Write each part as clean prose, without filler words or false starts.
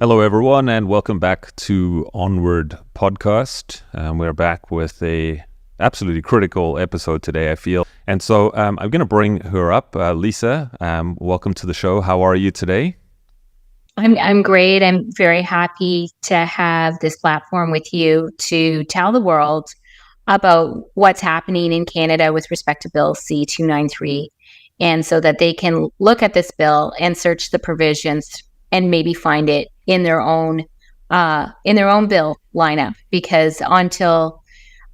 Hello, everyone, and welcome back to Onward podcast. We're back with a absolutely critical episode today, I feel. And so I'm going to bring her up. Lisa, welcome to the show. How are you today? I'm great. I'm very happy to have this platform with you to tell the world about what's happening in Canada with respect to Bill C-293, and so that they can look at this bill and search the provisions and maybe find it in their own bill lineup. Because until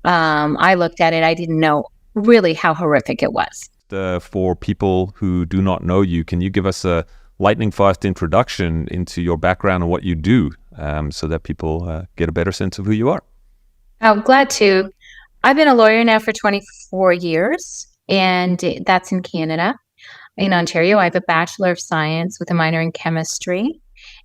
I looked at it, I didn't know really how horrific it was. For people who do not know you, can you give us a lightning fast introduction into your background and what you do, so that people get a better sense of who you are? I'm glad to. I've been a lawyer now for 24 years, and that's in Canada. In Ontario, I have a Bachelor of Science with a minor in chemistry.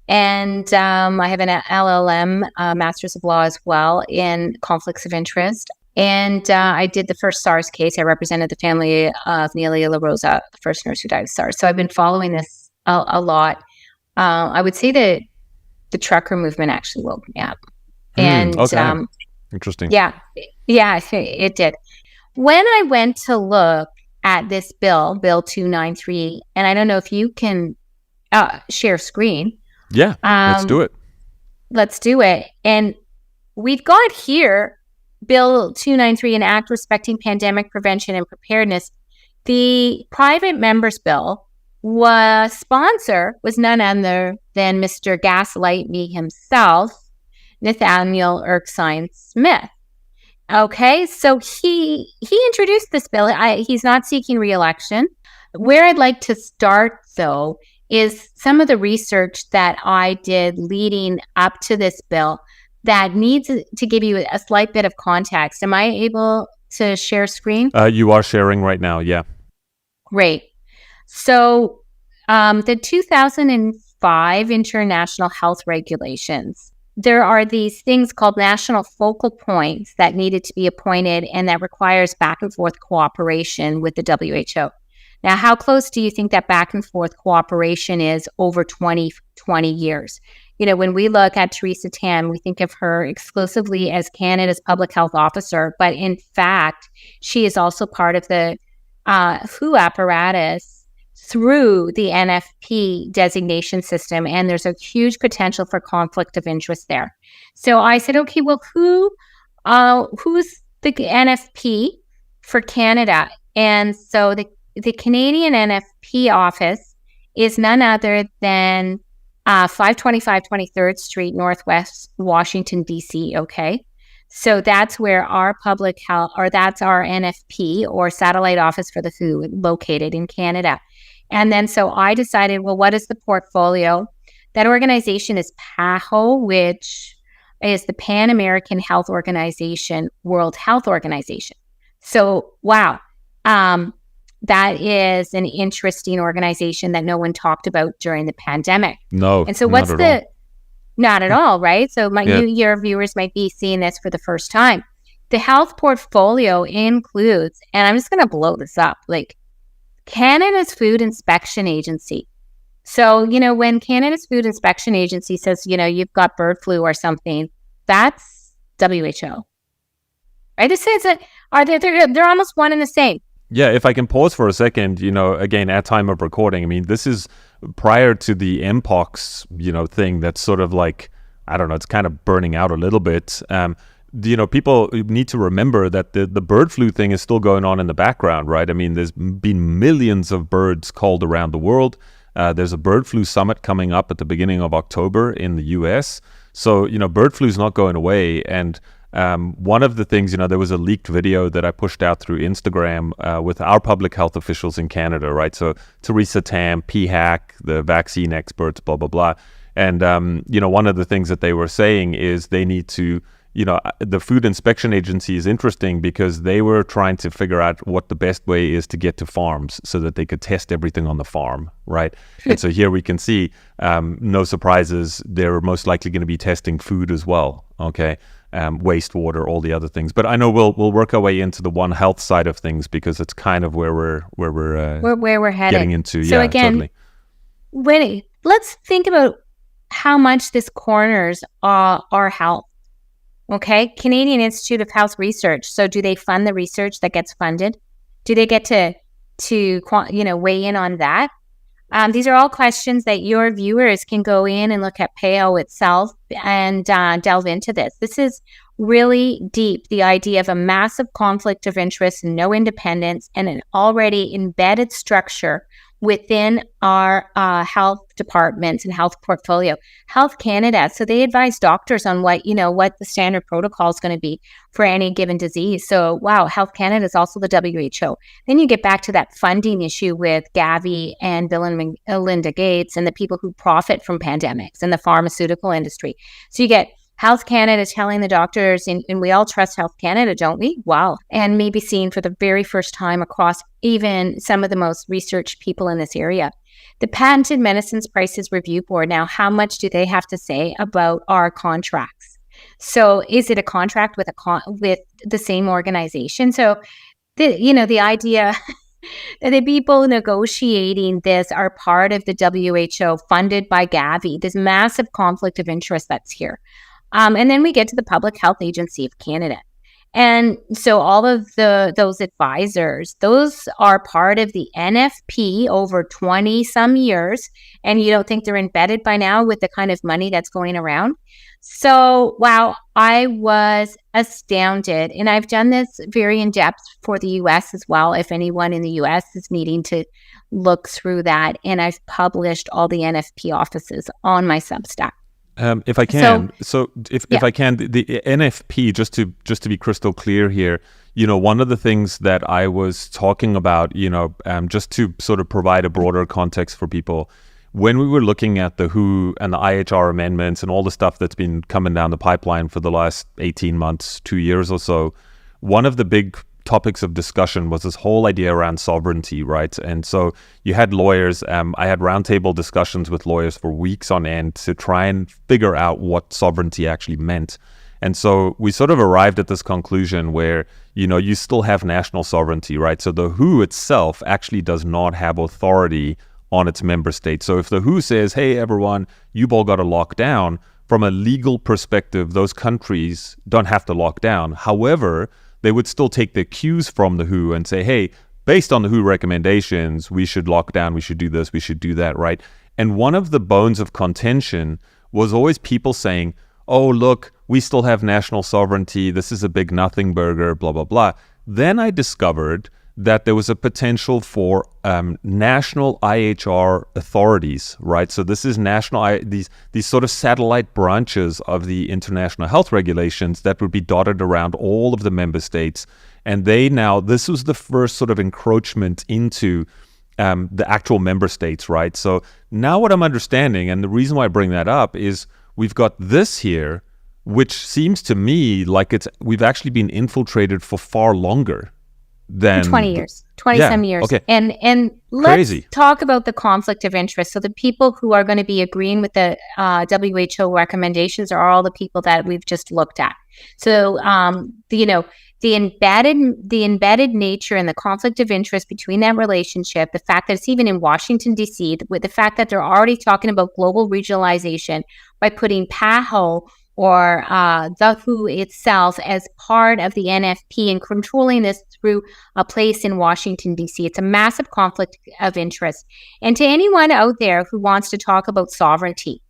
And I have an LLM, Master's of Law as well, in conflicts of interest. And I did the first SARS case. I represented the family of Nelia La Rosa, the first nurse who died of SARS. So I've been following this a lot. I would say that the trucker movement actually woke me up. Okay. Interesting. Yeah, it did. When I went to look at this bill, Bill 293, and I don't know if you can share screen. Yeah, let's do it. Let's do it. And we've got here Bill 293, an act respecting pandemic prevention and preparedness. The private members bill sponsor was none other than Mr. Gaslight Me himself, Nathaniel Erskine Smith. Okay, so he introduced this bill. He's not seeking re-election. Where I'd like to start, though, is some of the research that I did leading up to this bill that needs to give you a slight bit of context. Am I able to share screen? You are sharing right now, yeah. Great. So the 2005 International Health Regulations, there are these things called national focal points that needed to be appointed, and that requires back and forth cooperation with the WHO. Now, how close do you think that back and forth cooperation is over 20 years? You know, when we look at Theresa Tam, we think of her exclusively as Canada's public health officer, but in fact, she is also part of the WHO apparatus through the NFP designation system, and there's a huge potential for conflict of interest there. So I said, okay, well, who's the NFP for Canada? And so the Canadian NFP office is none other than 525 23rd Street, Northwest Washington, D.C., okay? So that's where our public health, or that's our NFP, or satellite office for the WHO, located in Canada. And then so I decided, well, what is the portfolio? That organization is PAHO, which is the Pan American Health Organization, World Health Organization. So, wow. That is an interesting organization that no one talked about during the pandemic. No, and so not at all, right? So your viewers might be seeing this for the first time. The health portfolio includes, and I'm just going to blow this up, like Canada's Food Inspection Agency. So, you know, when Canada's Food Inspection Agency says, you know, you've got bird flu or something, that's WHO. Right? They're almost one and the same. Yeah, if I can pause for a second, you know, again, at time of recording, I mean, this is prior to the Mpox, you know, thing that's sort of like, I don't know, it's kind of burning out a little bit. You know, people need to remember that the bird flu thing is still going on in the background, right? I mean, there's been millions of birds culled around the world. There's a bird flu summit coming up at the beginning of October in the US. So, you know, bird flu is not going away. And one of the things, you know, there was a leaked video that I pushed out through Instagram with our public health officials in Canada, right? So Theresa Tam, PHAC, the vaccine experts, blah, blah, blah. And, you know, one of the things that they were saying is they need to, you know, the Food Inspection Agency is interesting because they were trying to figure out what the best way is to get to farms so that they could test everything on the farm, right? And so here we can see, no surprises, they're most likely going to be testing food as well, okay? Wastewater, all the other things. But I know we'll work our way into the One Health side of things because it's kind of where we're headed. Getting into. So yeah, again, totally. Winnie, let's think about how much this corners our health. Okay, Canadian Institute of Health Research. So, do they fund the research that gets funded? Do they get to weigh in on that? These are all questions that your viewers can go in and look at PAO itself and delve into this. This is really deep, the idea of a massive conflict of interest and no independence and an already embedded structure within our health departments and health portfolio. Health Canada, so they advise doctors on what the standard protocol is going to be for any given disease. So, wow, Health Canada is also the WHO. Then you get back to that funding issue with Gavi and Bill and Melinda Gates and the people who profit from pandemics and the pharmaceutical industry. So you get Health Canada telling the doctors, and we all trust Health Canada, don't we? Wow. And maybe seen for the very first time across even some of the most researched people in this area. The Patented Medicines Prices Review Board, now, how much do they have to say about our contracts? So is it a contract with with the same organization? So, the idea that the people negotiating this are part of the WHO, funded by Gavi, this massive conflict of interest that's here. And then we get to the Public Health Agency of Canada. And so all of those advisors, those are part of the NFP over 20 some years. And you don't think they're embedded by now with the kind of money that's going around? So, wow, I was astounded. And I've done this very in depth for the US as well, if anyone in the US is needing to look through that. And I've published all the NFP offices on my Substack. If I can, if I can, the NFP, just to be crystal clear here, one of the things that I was talking about, just to sort of provide a broader context for people, when we were looking at the WHO and the IHR amendments and all the stuff that's been coming down the pipeline for the last 18 months, 2 years or so, one of the big topics of discussion was this whole idea around sovereignty, right? And so you had lawyers, I had roundtable discussions with lawyers for weeks on end to try and figure out what sovereignty actually meant. And so we sort of arrived at this conclusion where, you still have national sovereignty, right? So the WHO itself actually does not have authority on its member states. So if the WHO says, hey, everyone, you've all got to lock down, from a legal perspective, those countries don't have to lock down. However, they would still take the cues from the WHO and say, hey, based on the WHO recommendations, we should lock down, we should do this, we should do that, right? And one of the bones of contention was always people saying, oh, look, we still have national sovereignty, this is a big nothing burger, blah, blah, blah. Then I discovered that there was a potential for national IHR authorities, right? So this is these sort of satellite branches of the international health regulations that would be dotted around all of the member states. And this was the first sort of encroachment into the actual member states, right? So now what I'm understanding, and the reason why I bring that up, is we've got this here, which seems to me like we've actually been infiltrated for far longer than 20 years, 20 some years. Okay. And let's talk about the conflict of interest. So the people who are going to be agreeing with the WHO recommendations are all the people that we've just looked at. So, the embedded nature and the conflict of interest between that relationship, the fact that it's even in Washington, D.C., with the fact that they're already talking about global regionalization by putting PAHO or the WHO itself as part of the NFP and controlling this through a place in Washington, D.C. It's a massive conflict of interest. And to anyone out there who wants to talk about sovereignty,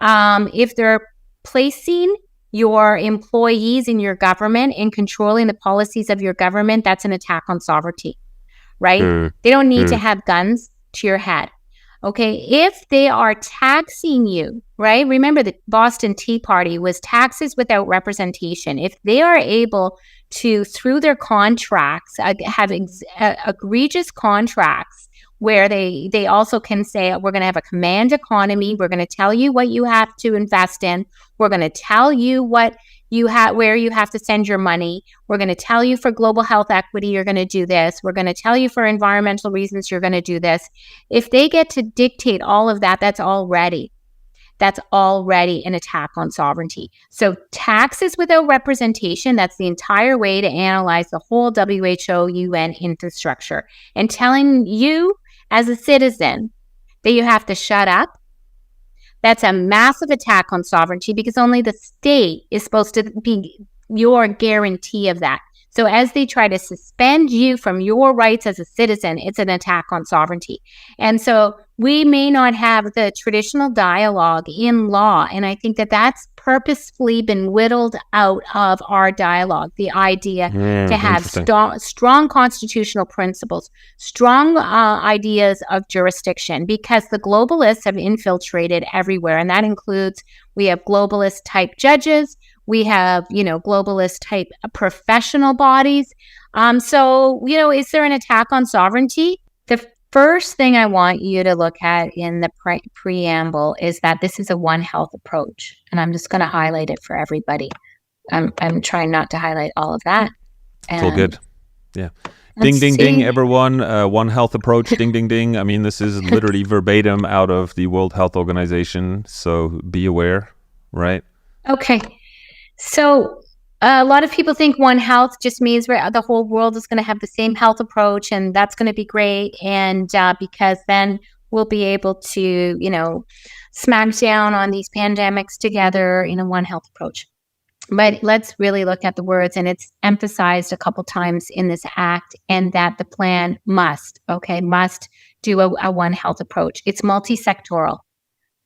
if they're placing your employees in your government and controlling the policies of your government, that's an attack on sovereignty, right? They don't need to have guns to your head. Okay, if they are taxing you, right? Remember the Boston Tea Party was taxes without representation. If they are able to, through their contracts, have egregious contracts where they also can say, we're going to have a command economy. We're going to tell you what you have to invest in. We're going to tell you what where you have to send your money. We're going to tell you for global health equity, you're going to do this. We're going to tell you for environmental reasons, you're going to do this. If they get to dictate all of that, that's already an attack on sovereignty. So taxes without representation, that's the entire way to analyze the whole WHO UN infrastructure, and telling you as a citizen that you have to shut up, That's a massive attack on sovereignty because only the state is supposed to be your guarantee of that. So as they try to suspend you from your rights as a citizen, it's an attack on sovereignty. And so we may not have the traditional dialogue in law. And I think that that's purposefully been whittled out of our dialogue, the idea to have strong constitutional principles, strong ideas of jurisdiction, because the globalists have infiltrated everywhere. And that includes, we have globalist type judges, we have, globalist type professional bodies. So, is there an attack on sovereignty? The first thing I want you to look at in the preamble is that this is a One Health approach. And I'm just going to highlight it for everybody. I'm trying not to highlight all of that. It's all good. Yeah. Ding, ding, ding, everyone. One Health approach. Ding, ding, ding. I mean, this is literally verbatim out of the World Health Organization. So be aware, right? Okay. So a lot of people think One Health just means the whole world is going to have the same health approach, and that's going to be great. And because then we'll be able to, smack down on these pandemics together in a One Health approach. But let's really look at the words, and it's emphasized a couple times in this act, and that the plan must do a One Health approach. It's multi-sectoral.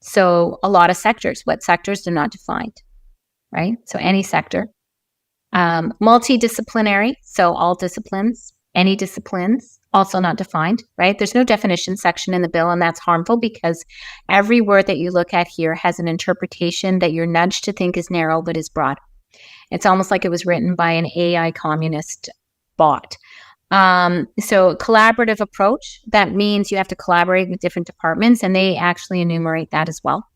So a lot of sectors. What sectors are not defined? Right? So any sector. Multidisciplinary, so all disciplines, any disciplines, also not defined, right? There's no definition section in the bill, and that's harmful because every word that you look at here has an interpretation that you're nudged to think is narrow but is broad. It's almost like it was written by an AI communist bot. So collaborative approach, that means you have to collaborate with different departments, and they actually enumerate that as well.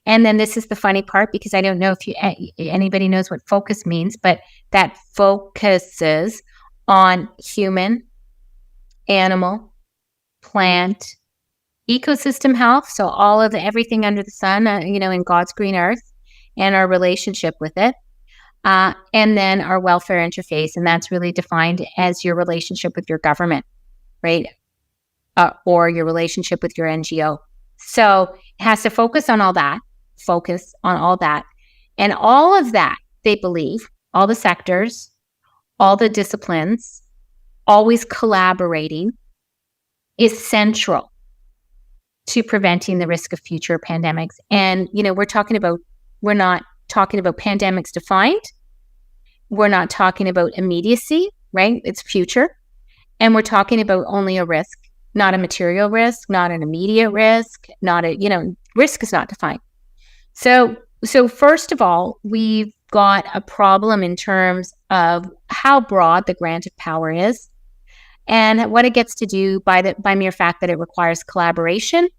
And then this is the funny part, because I don't know if anybody knows what focus means, but that focuses on human, animal, plant, ecosystem health. So all of everything under the sun, in God's green earth, and our relationship with it. And then our welfare interface. And that's really defined as your relationship with your government, right? Or your relationship with your NGO. So it has to focus on all that. And all of that, they believe, all the sectors, all the disciplines, always collaborating, is central to preventing the risk of future pandemics. And, we're not talking about pandemics defined. We're not talking about immediacy, right? It's future. And we're talking about only a risk, not a material risk, not an immediate risk, risk is not defined. So first of all, we've got a problem in terms of how broad the grant of power is and what it gets to do by mere fact that it requires collaboration,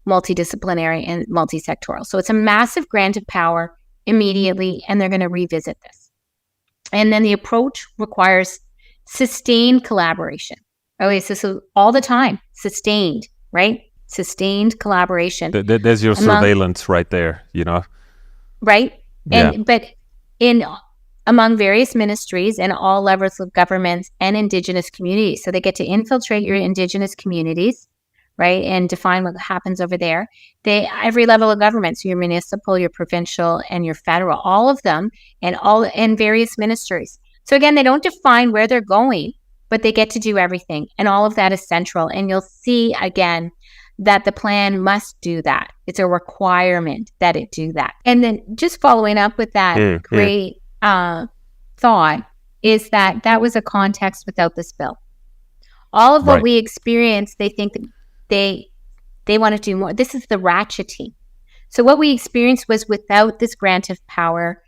multidisciplinary, and multisectoral. So it's a massive grant of power immediately, and they're going to revisit this. And then the approach requires sustained collaboration. Okay, so all the time, sustained, right? Sustained collaboration. There's your surveillance right there, Right? Yeah. But among various ministries and all levels of governments and Indigenous communities. So they get to infiltrate your Indigenous communities, right? And define what happens over there. Every level of government, so your municipal, your provincial, and your federal, all of them, and various ministries. So again, they don't define where they're going, but they get to do everything. And all of that is central. And you'll see again that the plan must do that. It's a requirement that it do that. And then just following up with that great thought is that was a context without this bill. All of what we experience, they think that they want to do more. This is the ratcheting. So what we experienced was without this grant of power.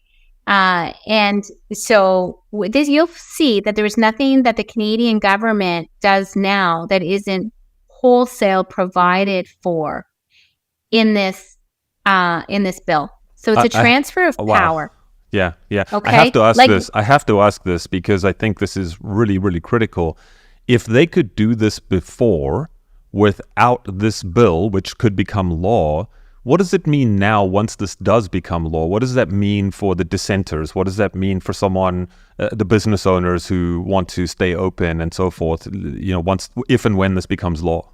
And so this, you'll see that there is nothing that the Canadian government does now that isn't wholesale provided for in this bill. So it's a transfer of power. Yeah. Okay? I have to ask this because I think this is really, really critical. If they could do this before without this bill, which could become law, what does it mean now once this does become law? What does that mean for the dissenters? What does that mean for someone, the business owners who want to stay open and so forth, if and when this becomes law?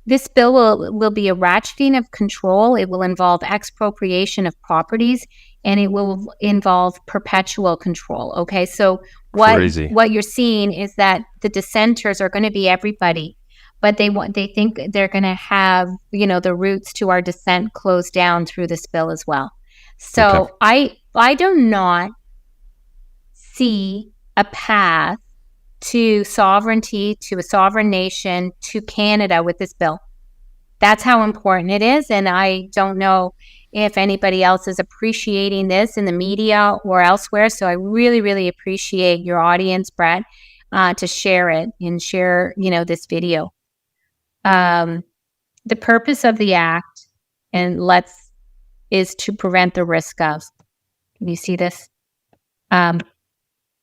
This bill will be a ratcheting of control. It will involve expropriation of properties, and it will involve perpetual control. Okay, so Crazy. what you're seeing is that the dissenters are going to be everybody, but they think they're going to have, you know, the routes to our dissent closed down through this bill as well. So Okay. I do not see a path to sovereignty, to a sovereign nation, to Canada with this bill. That's how important it is. And I don't know if anybody else is appreciating this in the media or elsewhere. So I really, really appreciate your audience, Brett, to share it and share, you know, this video. The purpose of the act, is to prevent the risk of. Can you see this?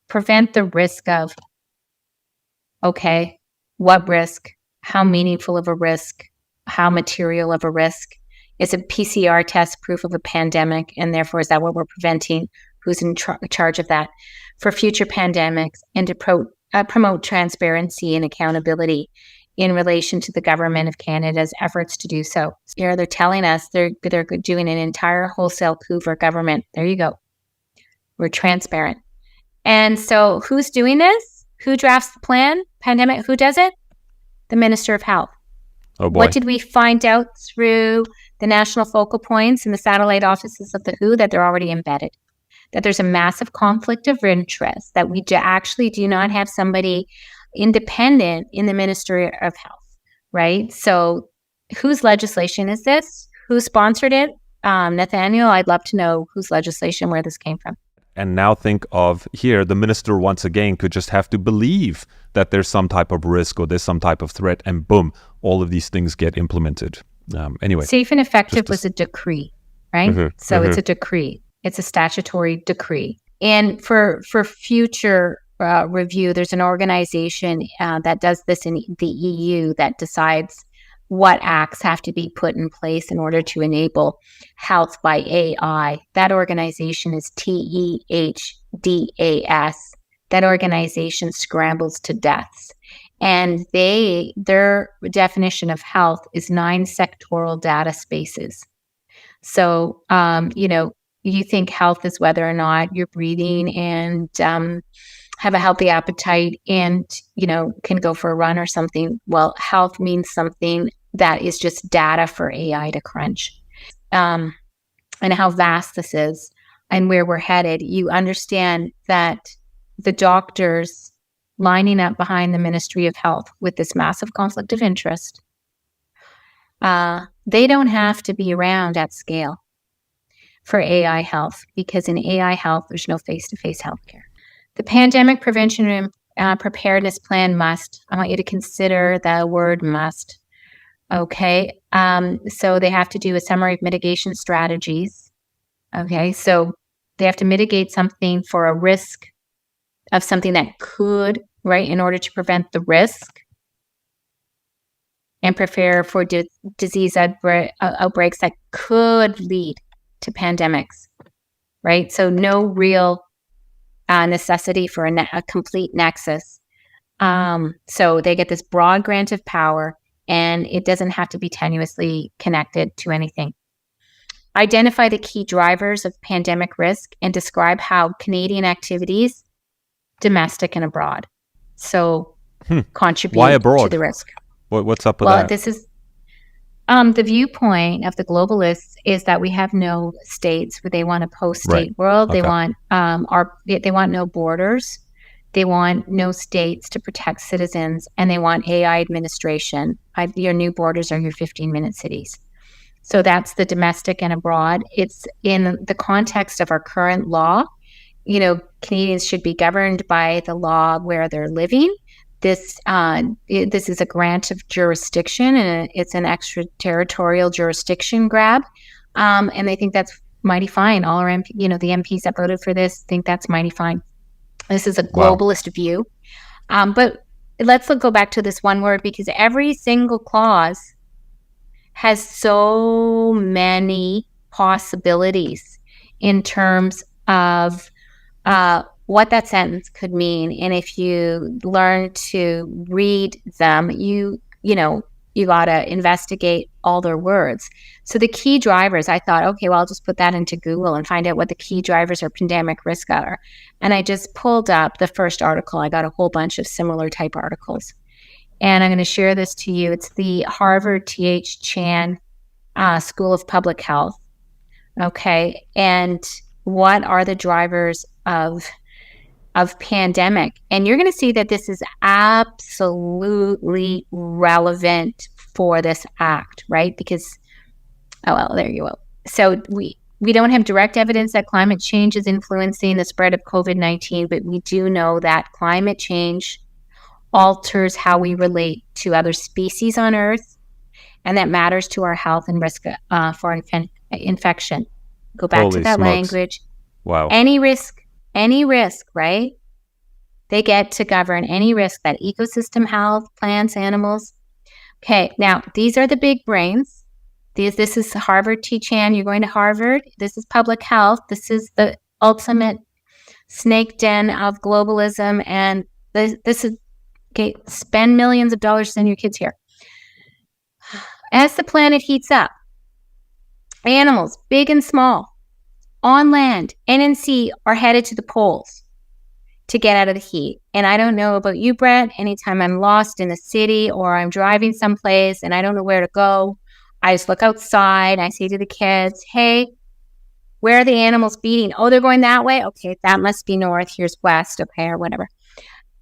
Prevent the risk of. Okay, what risk? How meaningful of a risk? How material of a risk? Is a PCR test proof of a pandemic, and therefore is that what we're preventing? Who's in charge of that for future pandemics, and to promote transparency and accountability in relation to the government of Canada's efforts to do so. Here they're telling us they're doing an entire wholesale coup for government. There you go. We're transparent. And so who's doing this? Who drafts the plan? Pandemic, who does it? The Minister of Health. Oh boy. What did we find out through the national focal points and the satellite offices of the WHO? That they're already embedded, that there's a massive conflict of interest, that we actually do not have somebody independent in the Ministry of Health, right? So whose legislation is this? Who sponsored it? Nathaniel, I'd love to know whose legislation, where this came from. And now think of here, the minister once again could just have to believe that there's some type of risk or there's some type of threat, and boom, all of these things get implemented. Anyway. Safe and effective was a decree, right? It's a decree. It's a statutory decree. And for future review, there's an organization that does this in the EU that decides what acts have to be put in place in order to enable health by AI. That organization is TEHDAS. That organization scrambles to deaths. And their definition of health is 9 sectoral data spaces. So, you think health is whether or not you're breathing and have a healthy appetite and, can go for a run or something. Well, health means something that is just data for AI to crunch. And how vast this is and where we're headed. You understand that the doctors lining up behind the Ministry of Health with this massive conflict of interest, they don't have to be around at scale for AI health, because in AI health, there's no face-to-face healthcare. The Pandemic Prevention and Preparedness Plan must, I want you to consider the word must, okay? So they have to do a summary of mitigation strategies, okay? So they have to mitigate something for a risk of something that could, right, in order to prevent the risk and prepare for disease outbreaks that could lead to pandemics, right? So no real necessity for a complete nexus. So they get this broad grant of power, and it doesn't have to be tenuously connected to anything. Identify the key drivers of pandemic risk and describe how Canadian activities, domestic and abroad, contribute Why abroad? to the risk. What's up with that? Well, this is the viewpoint of the globalists is that we have no states, where they want a post-state world. They want they want no borders. They want no states to protect citizens, and they want AI administration. Your new borders are your 15-minute cities. So that's the domestic and abroad. It's in the context of our current law. Canadians should be governed by the law where they're living. This is a grant of jurisdiction, and it's an extraterritorial jurisdiction grab. And they think that's mighty fine. All our the MPs that voted for this think that's mighty fine. This is a globalist view. But let's go back to this one word, because every single clause has so many possibilities in terms of what that sentence could mean. And if you learn to read them, you you got to investigate all their words. So the key drivers, I thought, okay, well, I'll just put that into Google and find out what the key drivers or pandemic risk are. And I just pulled up the first article. I got a whole bunch of similar type articles. And I'm going to share this to you. It's the Harvard T.H. Chan School of Public Health. Okay. And what are the drivers of pandemic? And you're going to see that this is absolutely relevant for this act, right? Because, oh, well, there you go. So we don't have direct evidence that climate change is influencing the spread of COVID-19, but we do know that climate change alters how we relate to other species on Earth, and that matters to our health and risk for infection. Go back Holy to that smokes. language. Wow. Any risk, right? They get to govern any risk that ecosystem health, plants, animals. Okay, now these are the big brains. This is Harvard T. Chan. You're going to Harvard. This is public health. This is the ultimate snake den of globalism. And this is, okay, spend millions of dollars to send your kids here. As the planet heats up, animals, big and small, on land and in sea, are headed to the poles to get out of the heat. And I don't know about you, Brett. Anytime I'm lost in a city or I'm driving someplace and I don't know where to go, I just look outside. I say to the kids, hey, where are the animals feeding? Oh, they're going that way? Okay, that must be north. Here's west, okay, or whatever.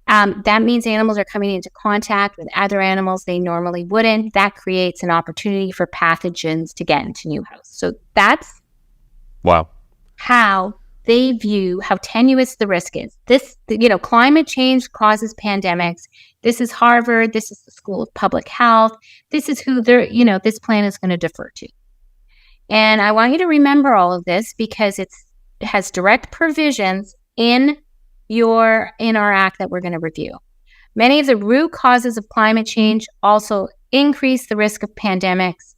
That means animals are coming into contact with other animals they normally wouldn't. That creates an opportunity for pathogens to get into new house. So that's Wow. how they view how tenuous the risk is. This, climate change causes pandemics. This is Harvard. This is the School of Public Health. This is who this plan is going to defer to. And I want you to remember all of this because it has direct provisions in our act that we're going to review. Many of the root causes of climate change also increase the risk of pandemics.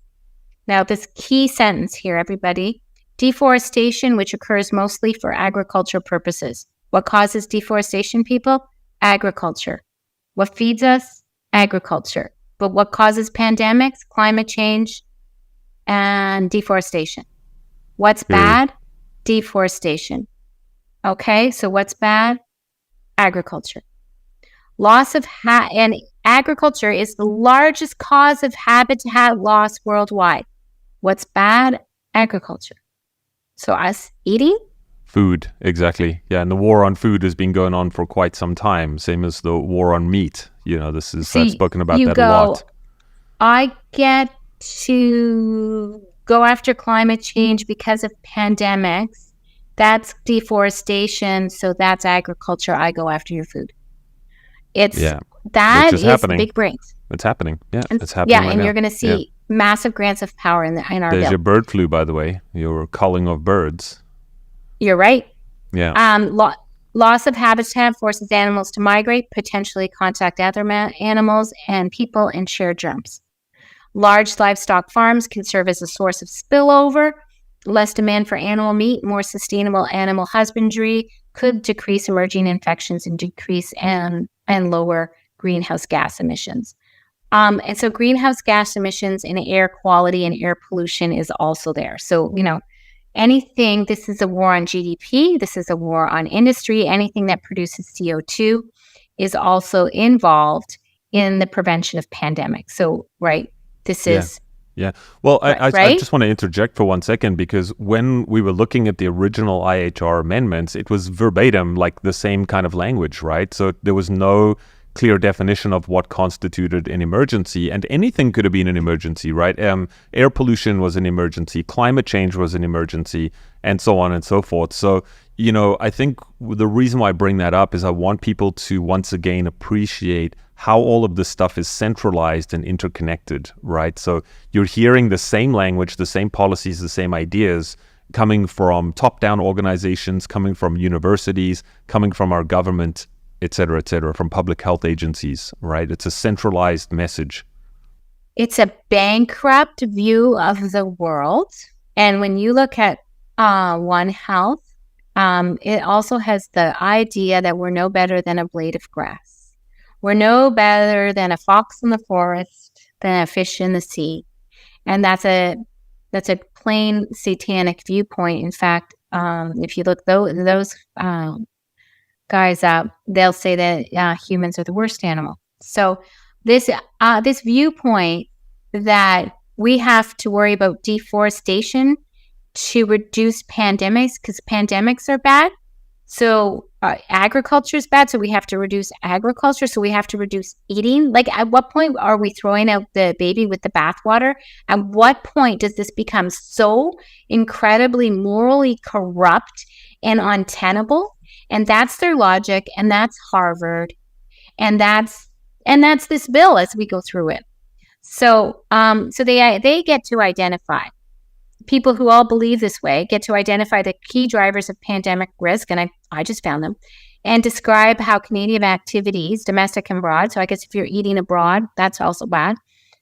Now, this key sentence here, everybody: deforestation, which occurs mostly for agricultural purposes. What causes deforestation, people? Agriculture. What feeds us? Agriculture. But what causes pandemics? Climate change and deforestation. What's bad? Deforestation. Okay, so what's bad? Agriculture. Loss of and agriculture is the largest cause of habitat loss worldwide. What's bad? Agriculture. So us eating? Food, exactly. Yeah, and the war on food has been going on for quite some time, same as the war on meat. I've spoken about that a lot. I get to go after climate change because of pandemics. That's deforestation, so that's agriculture. I go after your food. That is happening. Big brains. It's happening. Yeah, it's happening. Yeah, right and now. You're going to see massive grants of power in our There's bill. your bird flu, by the way. Your culling of birds. You're right. Yeah. Loss of habitat forces animals to migrate, potentially contact other animals and people, and share germs. Large livestock farms can serve as a source of spillover. Less demand for animal meat, more sustainable animal husbandry could decrease emerging infections and decrease and lower greenhouse gas emissions. And so greenhouse gas emissions and air quality and air pollution is also there. So, anything, this is a war on GDP, this is a war on industry, anything that produces CO2 is also involved in the prevention of pandemics. So, right, this is... Yeah. Well, right? I just want to interject for 1 second, because when we were looking at the original IHR amendments, it was verbatim, like the same kind of language, right? So there was no clear definition of what constituted an emergency, and anything could have been an emergency, right? Air pollution was an emergency, climate change was an emergency, and so on and so forth. So, I think the reason why I bring that up is I want people to once again appreciate how all of this stuff is centralized and interconnected, right? So you're hearing the same language, the same policies, the same ideas coming from top-down organizations, coming from universities, coming from our government, et cetera, from public health agencies, right? It's a centralized message. It's a bankrupt view of the world. And when you look at One Health, it also has the idea that we're no better than a blade of grass. We're no better than a fox in the forest. than a fish in the sea. And that's a plain satanic viewpoint. In fact, if you look those guys up, they'll say that humans are the worst animal. So this viewpoint that we have to worry about deforestation to reduce pandemics because pandemics are bad. So agriculture is bad. So we have to reduce agriculture. So we have to reduce eating. Like, at what point are we throwing out the baby with the bathwater? At what point does this become so incredibly morally corrupt and untenable? And that's their logic. And that's Harvard. And that's this bill as we go through it. So they get to identify. People who all believe this way get to identify the key drivers of pandemic risk, and I just found them, and describe how Canadian activities, domestic and abroad, so I guess if you're eating abroad, that's also bad,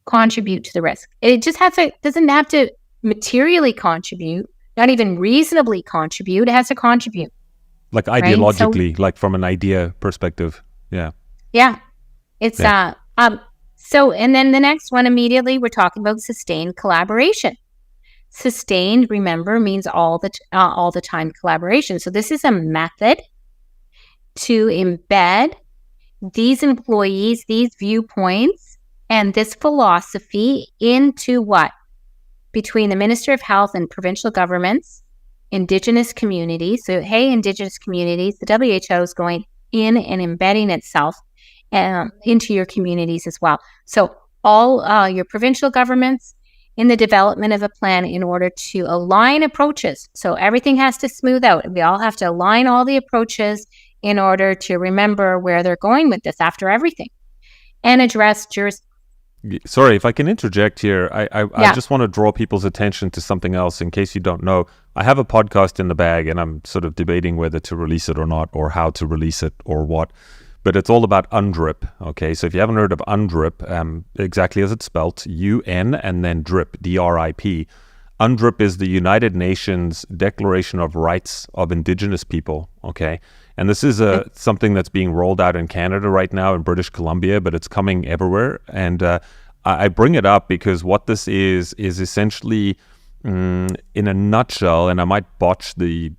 contribute to the risk. It just doesn't have to materially contribute, not even reasonably contribute, it has to contribute. Like ideologically, right? Like from an idea perspective. Yeah. Yeah. It's, so, and then the next one immediately, we're talking about sustained collaboration. Sustained, remember, means all the time collaboration. So this is a method to embed these employees, these viewpoints, and this philosophy into what? Between the Minister of Health and provincial governments, Indigenous communities. So, hey, Indigenous communities, the WHO is going in and embedding itself into your communities as well. So all your provincial governments, in the development of a plan in order to align approaches. So everything has to smooth out. We all have to align all the approaches in order to remember where they're going with this after everything. And address Sorry, if I can interject here, I just want to draw people's attention to something else in case you don't know. I have a podcast in the bag and I'm sort of debating whether to release it or not, or how to release it or what. But it's all about UNDRIP, okay? So if you haven't heard of UNDRIP, exactly as it's spelled, UN and then DRIP, D-R-I-P. UNDRIP is the United Nations Declaration of Rights of Indigenous People, okay? And this is something that's being rolled out in Canada right now, in British Columbia, but it's coming everywhere. And I bring it up because what this is essentially, in a nutshell, and I might botch the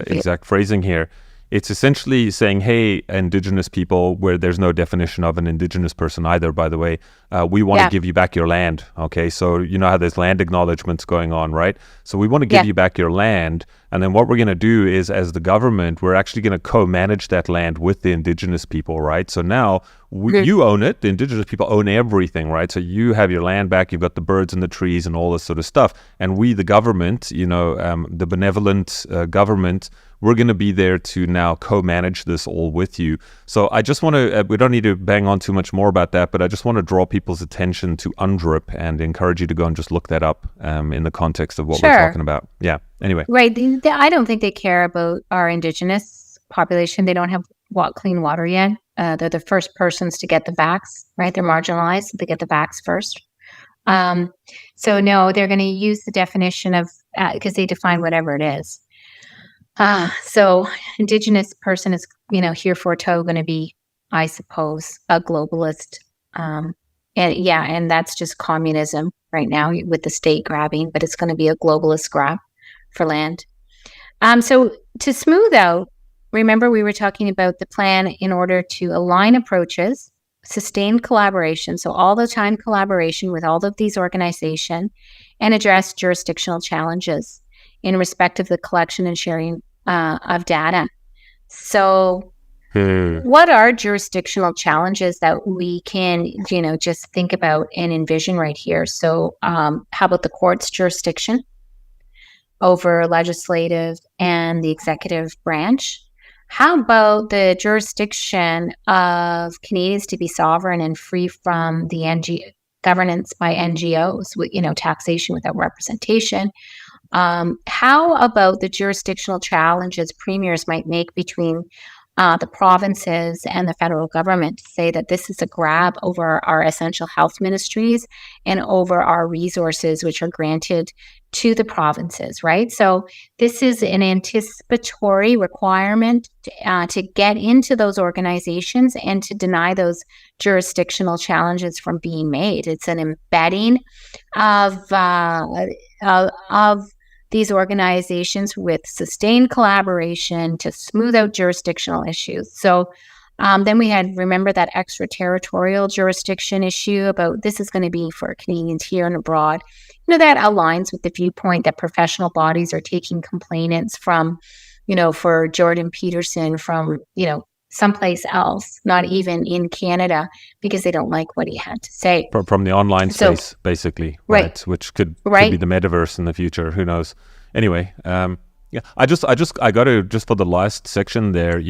exact phrasing here, it's essentially saying, hey, Indigenous people, where there's no definition of an Indigenous person either, by the way, we want to give you back your land, okay? So you know how there's land acknowledgements going on, right? So we want to give you back your land, and then what we're going to do is, as the government, we're actually going to co-manage that land with the Indigenous people, right? So now you own it, the Indigenous people own everything, right? So you have your land back, you've got the birds and the trees and all this sort of stuff, and we, the government, the benevolent government, we're going to be there to now co-manage this all with you. So I just want to, we don't need to bang on too much more about that, but I just want to draw people's attention to UNDRIP and encourage you to go and just look that up in the context of what we're talking about. Yeah, anyway. Right. I don't think they care about our Indigenous population. They don't have clean water yet. They're the first persons to get the vax, right? They're marginalized, so they get the vax first. So no, they're going to use the definition of, because they define whatever it is. So Indigenous person is, heretofore going to be, I suppose, a globalist. And that's just communism right now with the state grabbing, but it's going to be a globalist grab for land. So to smooth out, remember we were talking about the plan in order to align approaches, sustained collaboration, so all the time collaboration with all of these organizations, and address jurisdictional challenges in respect of the collection and sharing of data. So what are jurisdictional challenges that we can, just think about and envision right here? So how about the court's jurisdiction over legislative and the executive branch? How about the jurisdiction of Canadians to be sovereign and free from the governance by NGOs, with, taxation without representation? How about the jurisdictional challenges premiers might make between the provinces and the federal government to say that this is a grab over our essential health ministries and over our resources, which are granted to the provinces, right? So this is an anticipatory requirement to get into those organizations and to deny those jurisdictional challenges from being made. It's an embedding of these organizations with sustained collaboration to smooth out jurisdictional issues. So then we had, remember that extraterritorial jurisdiction issue about this is going to be for Canadians here and abroad. That aligns with the viewpoint that professional bodies are taking complainants from, for Jordan Peterson from, someplace else, not even in Canada, because they don't like what he had to say. From the online space, basically, right? Which could be the metaverse in the future. Who knows? Anyway, yeah, I got to, just for the last section there,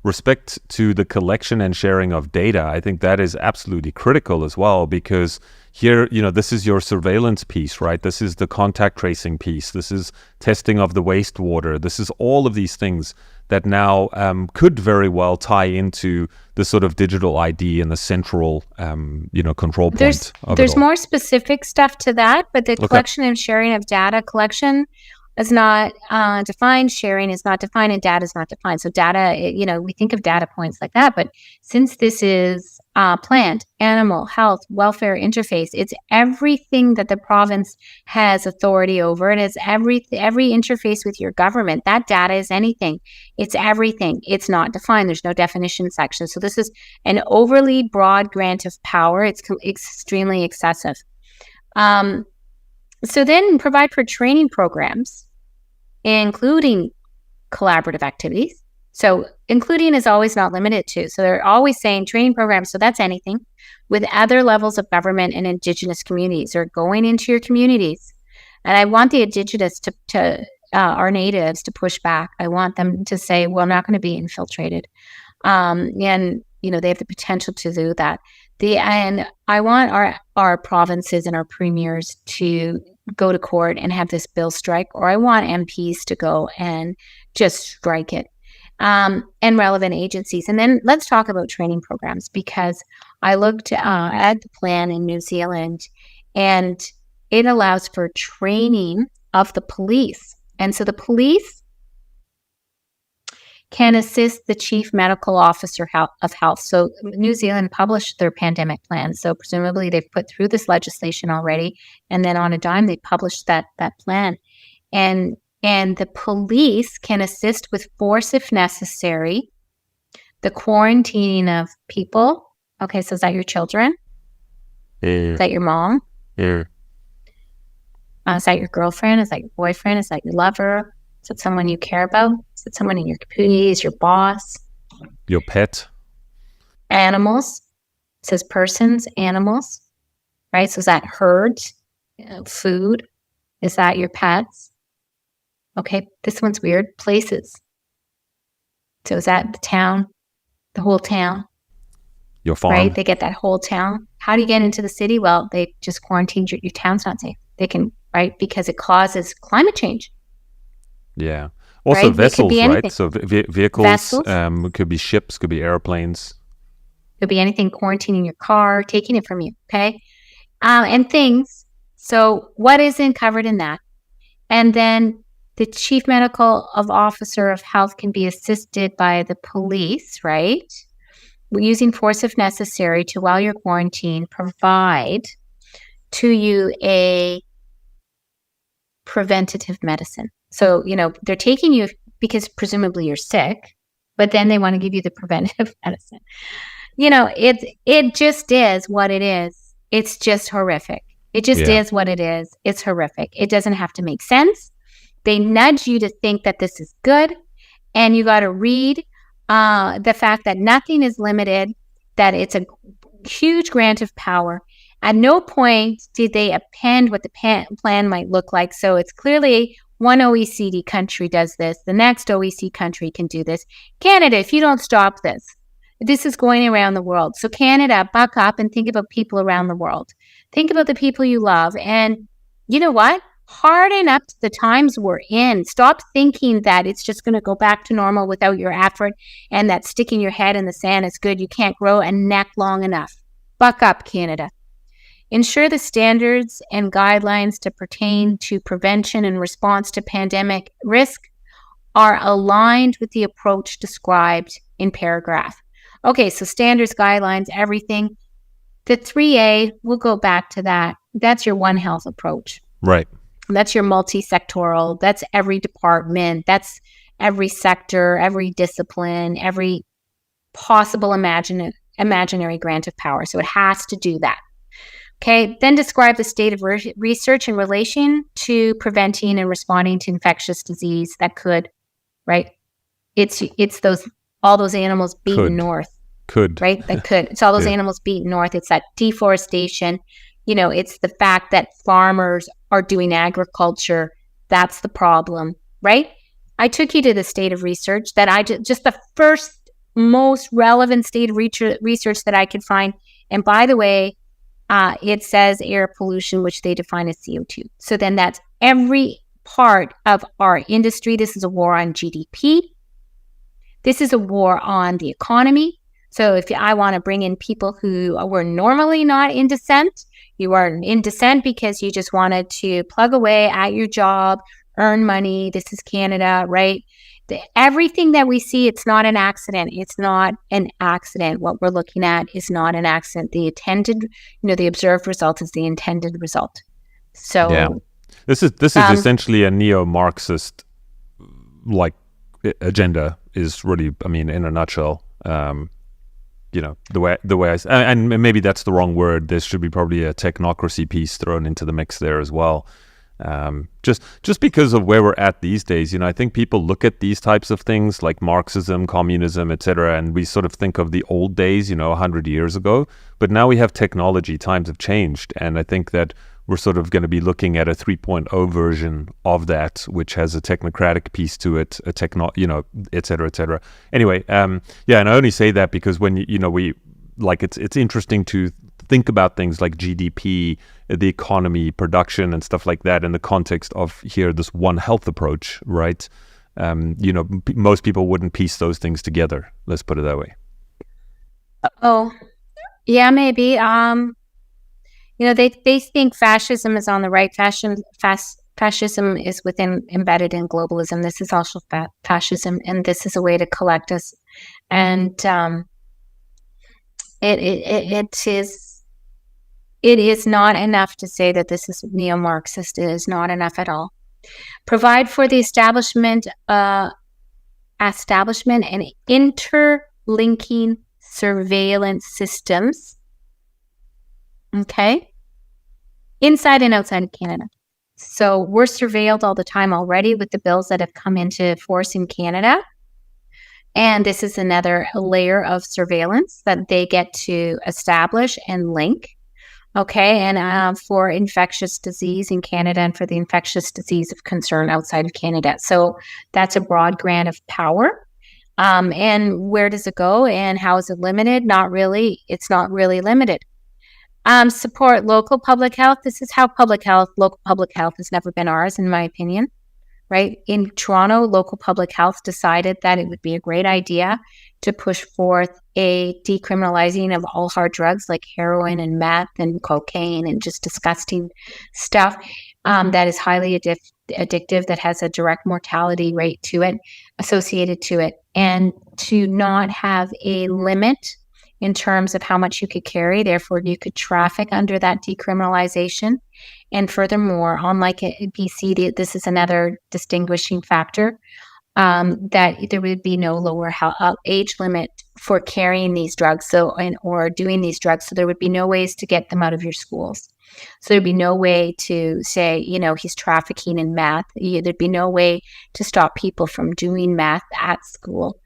respect to the collection and sharing of data. I think that is absolutely critical as well, because here, this is your surveillance piece, right? This is the contact tracing piece. This is testing of the wastewater. This is all of these things that now could very well tie into the sort of digital ID and the central, control point. There's more specific stuff to that, but the collection and sharing of data, collection is not defined, sharing is not defined, and data is not defined. So data, we think of data points like that, but since this is plant, animal, health, welfare interface, it's everything that the province has authority over. It is every interface with your government. That data is anything. It's everything. It's not defined. There's no definition section. So this is an overly broad grant of power. It's extremely excessive. So then provide for training programs, including collaborative activities. So including is always not limited to. So they're always saying training programs. So that's anything with other levels of government and Indigenous communities, or going into your communities. And I want the Indigenous to our natives to push back. I want them to say, well, I'm not going to be infiltrated. And, they have the potential to do that. And I want our provinces and our premiers to go to court and have this bill strike, or I want MPs to go and just strike it, and relevant agencies. And then let's talk about training programs, because I looked at the plan in New Zealand, and it allows for training of the police. And so the police can assist the chief medical officer of health. So New Zealand published their pandemic plan. So presumably they've put through this legislation already, and then on a dime they published that plan. And the police can assist with force if necessary, the quarantining of people. Okay, so is that your children? Is that your mom? Is that your girlfriend? Is that your boyfriend? Is that your lover? Is it someone you care about? Is it someone in your community? Is your boss? Your pet? Animals. It says persons, animals, right? So is that herds, food? Is that your pets? Okay, this one's weird. Places. So is that the town? The whole town? Your farm? Right? They get that whole town. How do you get into the city? Well, they just quarantined your town's not safe. They can, right? Because it causes climate change. Yeah. Also vessels, right? So vehicles, could be ships, could be airplanes. Could be anything, quarantining your car, taking it from you, okay? And things. So what isn't covered in that? And then the chief medical officer of health can be assisted by the police, right? Using force if necessary to, while you're quarantined, provide to you a preventative medicine. So, they're taking you because presumably you're sick, but then they want to give you the preventative medicine. It just is what it is. It's just horrific. It just is what it is. It's horrific. It doesn't have to make sense. They nudge you to think that this is good, and you got to read the fact that nothing is limited, that it's a huge grant of power. At no point did they append what the plan might look like. So it's clearly one OECD country does this. The next OECD country can do this. Canada, if you don't stop this, this is going around the world. So Canada, buck up and think about people around the world. Think about the people you love. And you know what? Harden up to the times we're in. Stop thinking that it's just going to go back to normal without your effort and that sticking your head in the sand is good. You can't grow a neck long enough. Buck up, Canada. Ensure the standards and guidelines to pertain to prevention and response to pandemic risk are aligned with the approach described in paragraph. Okay, so standards, guidelines, everything. The 3A, we'll go back to that. That's your One Health approach. Right. That's your multi-sectoral. That's every department. That's every sector, every discipline, every possible imaginary grant of power. So it has to do that. Okay, then describe the state of research in relation to preventing and responding to infectious disease that could, right? It's all those animals beaten north. Right? That could. It's all those animals beaten north. It's that deforestation. It's the fact that farmers are doing agriculture. That's the problem, right? I took you to the state of research that just the first most relevant state of research that I could find. And by the way, it says air pollution, which they define as CO2. So then that's every part of our industry. This is a war on GDP. This is a war on the economy. So if I want to bring in people who were normally not in dissent, you are in dissent because you just wanted to plug away at your job, earn money. This is Canada, right? Everything that we see, it's not an accident. It's not an accident. What we're looking at is not an accident. The the observed result is the intended result. So yeah, this is essentially a neo-Marxist agenda. Is really, in a nutshell. The way and maybe that's the wrong word. There should be probably a technocracy piece thrown into the mix there as well. Just because of where we're at these days, I think people look at these types of things like Marxism, communism, etc., and we sort of think of the old days, 100 years ago. But now we have technology, times have changed, and I think that we're sort of going to be looking at a 3.0 version of that, which has a technocratic piece to it, et cetera, et cetera. Anyway, and I only say that because when it's interesting to think about things like GDP, the economy, production, and stuff like that in the context of this One Health approach, right? Most people wouldn't piece those things together. Let's put it that way. Oh, yeah, maybe. They think fascism is on the right. Fascism is embedded in globalism. This is also fascism, and this is a way to collect us. And it is not enough to say that this is neo-Marxist. It is not enough at all. Provide for the establishment and interlinking surveillance systems. Okay. Inside and outside of Canada. So we're surveilled all the time already with the bills that have come into force in Canada. And this is another layer of surveillance that they get to establish and link. Okay. And for infectious disease in Canada and for the infectious disease of concern outside of Canada. So that's a broad grant of power. And where does it go and how is it limited? Not really. It's not really limited. Support local public health. This is how local public health has never been ours, in my opinion, right? In Toronto, local public health decided that it would be a great idea to push forth a decriminalizing of all hard drugs like heroin and meth and cocaine and just disgusting stuff that is highly addictive, that has a direct mortality rate to it, associated to it, and to not have a limit in terms of how much you could carry. Therefore, you could traffic under that decriminalization. And furthermore, unlike BC, this is another distinguishing factor, that there would be no lower age limit for carrying these drugs or doing these drugs. So there would be no ways to get them out of your schools. So there'd be no way to say, he's trafficking in meth. There'd be no way to stop people from doing meth at school.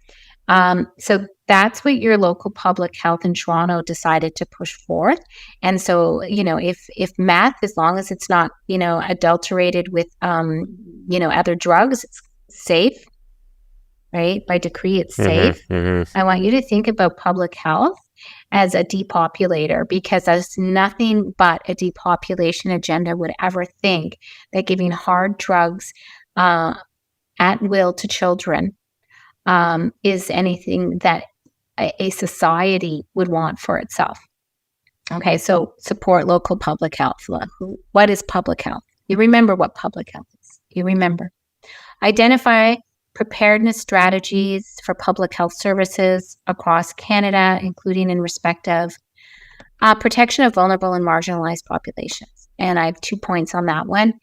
So that's what your local public health in Toronto decided to push forth. And so, if meth, as long as it's not, adulterated with, other drugs, it's safe, right? By decree, it's safe. I want you to think about public health as a depopulator, because there's nothing but a depopulation agenda would ever think that giving hard drugs at will to children is anything that a society would want for itself. Okay, so support local public health. What is public health? You remember what public health is. You remember. Identify preparedness strategies for public health services across Canada, including in respect of protection of vulnerable and marginalized populations. And I have 2 points on that one.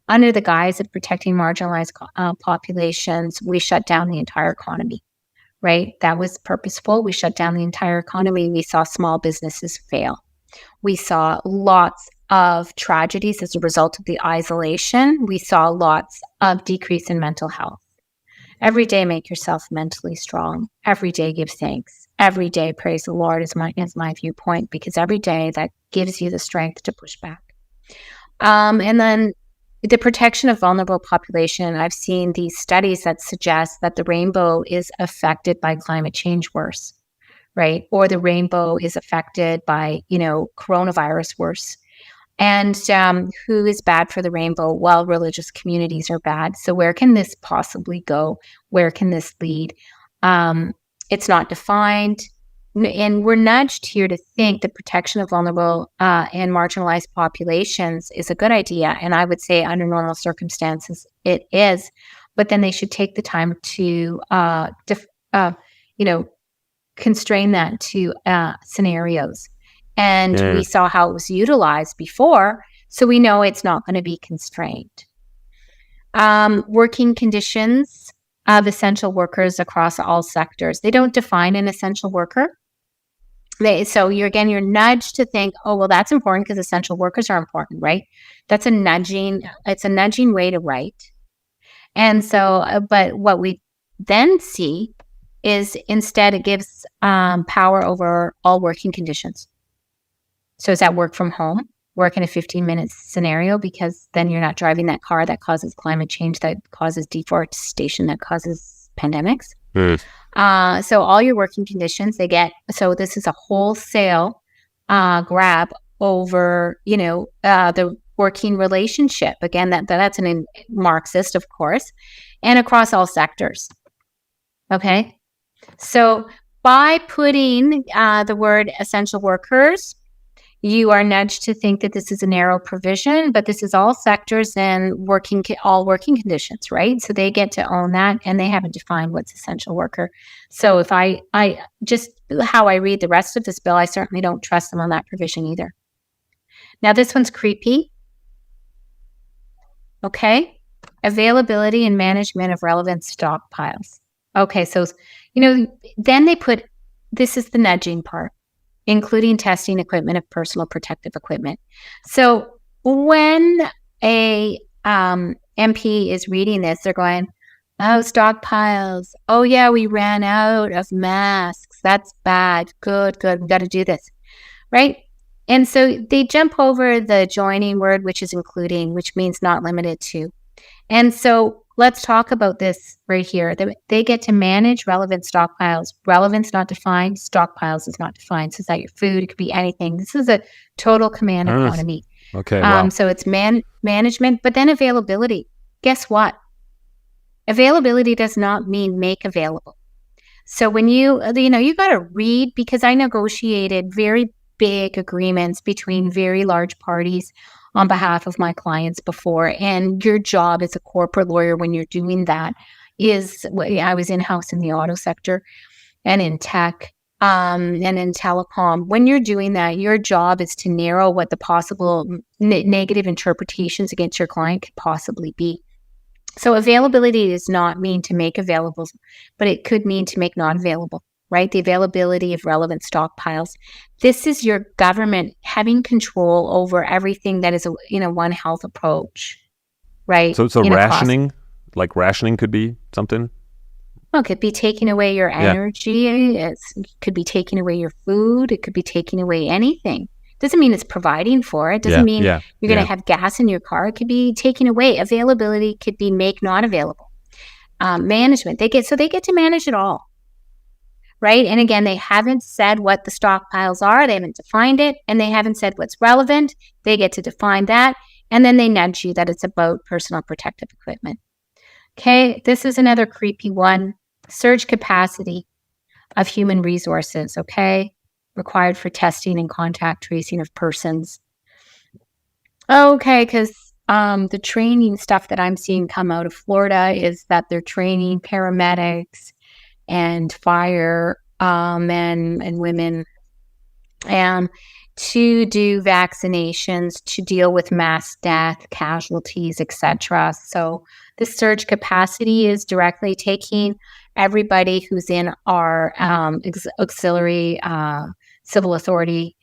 Under the guise of protecting marginalized populations, we shut down the entire economy, right? That was purposeful. We shut down the entire economy. We saw small businesses fail. We saw lots of tragedies as a result of the isolation. We saw lots of decrease in mental health. Every day, make yourself mentally strong. Every day, give thanks. Every day, praise the Lord is my viewpoint, because every day that gives you the strength to push back. And then the protection of vulnerable population. I've seen these studies that suggest that the rainbow is affected by climate change worse, right? Or the rainbow is affected by, coronavirus worse. And who is bad for the rainbow? Well, religious communities are bad. So where can this possibly go? Where can this lead? It's not defined. And we're nudged here to think the protection of vulnerable and marginalized populations is a good idea. And I would say under normal circumstances, it is. But then they should take the time to, constrain that to scenarios. And we saw how it was utilized before, so we know it's not going to be constrained. Working conditions of essential workers across all sectors. They don't define an essential worker. So you're nudged to think, oh, well, that's important because essential workers are important, right? It's a nudging way to write. And so, but what we then see is instead it gives power over all working conditions. So is that work from home, work in a 15-minute scenario, because then you're not driving that car that causes climate change, that causes deforestation, that causes pandemics. So all your working conditions, so this is a wholesale grab over, the working relationship. Again, that's an Marxist, of course, and across all sectors. Okay. So by putting the word essential workers, you are nudged to think that this is a narrow provision, but this is all sectors and all working conditions, right? So they get to own that, and they haven't defined what's essential worker. So if I just how I read the rest of this bill, I certainly don't trust them on that provision either. Now this one's creepy. Okay. Availability and management of relevant stockpiles. Okay. So, then they put, this is the nudging part, including testing equipment of personal protective equipment. So when a MP is reading this, they're going, oh, stockpiles. Oh, yeah, we ran out of masks. That's bad. Good. We got to do this, right? And so they jump over the joining word, which is including, which means not limited to. And so let's talk about this right here. They get to manage relevant stockpiles. Relevance not defined. Stockpiles is not defined. So is that your food? It could be anything. This is a total command economy. Okay. Wow. So it's management, but then availability. Guess what? Availability does not mean make available. So when you got to read, because I negotiated very big agreements between very large parties on behalf of my clients before. And your job as a corporate lawyer when you're doing that is, I was in-house in the auto sector and in tech and in telecom. When you're doing that, your job is to narrow what the possible negative interpretations against your client could possibly be. So availability does not mean to make available, but it could mean to make not available. Right? The availability of relevant stockpiles. This is your government having control over everything that is a One Health approach, right? So rationing, like rationing could be something? Well, it could be taking away your energy. It could be taking away your food. It could be taking away anything. Doesn't mean it's providing for it. Doesn't mean you're going to have gas in your car. It could be taking away. Availability could be make not available. Management. They get to manage it all. right? And again, they haven't said what the stockpiles are. They haven't defined it, and they haven't said what's relevant. They get to define that, and then they nudge you that it's about personal protective equipment. Okay, this is another creepy one. Surge capacity of human resources, okay, required for testing and contact tracing of persons. Okay, because the training stuff that I'm seeing come out of Florida is that they're training paramedics and fire men and women to do vaccinations, to deal with mass death, casualties, etc. So the surge capacity is directly taking everybody who's in our auxiliary civil authority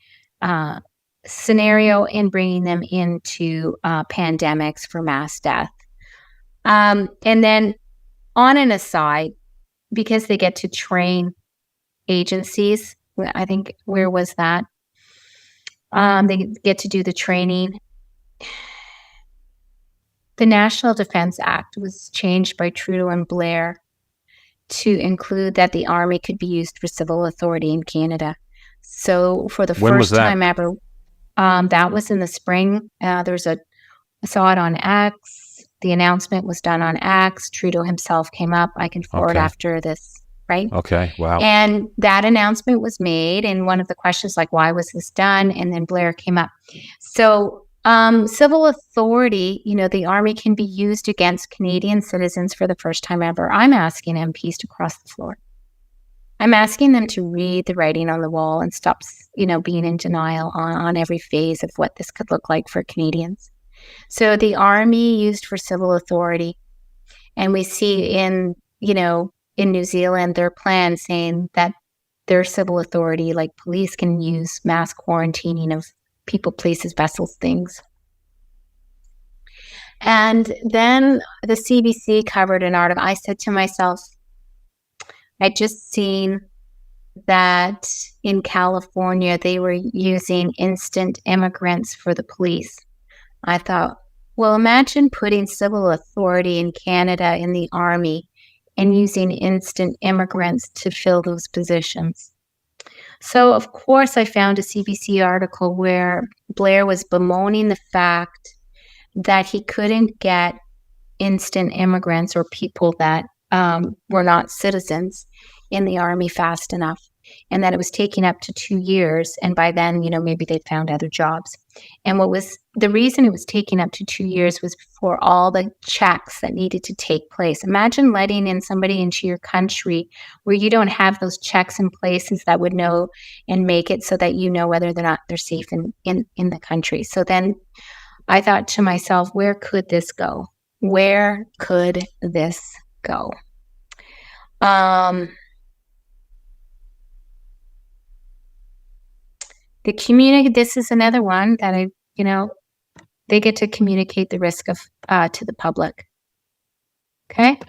scenario and bringing them into pandemics for mass death. And then on an aside, because they get to train agencies, I think, where was that? They get to do the training. The National Defense Act was changed by Trudeau and Blair to include that the Army could be used for civil authority in Canada. So for the first time ever, that was in the spring. I saw it on X. The announcement was done on X. Trudeau himself came up. I can forward after this, right? Okay, wow. And that announcement was made, and one of the questions, like, why was this done? And then Blair came up. So civil authority, the Army can be used against Canadian citizens for the first time ever. I'm asking MPs to cross the floor. I'm asking them to read the writing on the wall and stop, being in denial on every phase of what this could look like for Canadians. So the Army used for civil authority, and we see in New Zealand, their plan saying that their civil authority, like police, can use mass quarantining of people, places, vessels, things. And then the CBC covered an article. I said to myself, I'd just seen that in California, they were using instant immigrants for the police. I thought, well, imagine putting civil authority in Canada in the Army and using instant immigrants to fill those positions. So, of course, I found a CBC article where Blair was bemoaning the fact that he couldn't get instant immigrants or people that were not citizens in the Army fast enough, and that it was taking up to 2 years. And by then, maybe they'd found other jobs. And the reason it was taking up to 2 years was for all the checks that needed to take place. Imagine letting in somebody into your country where you don't have those checks in places that would know and make it so that whether or not they're safe in the country. So then I thought to myself, where could this go? Where could this go? This is another one that they get to communicate the risk of to the public. Okay.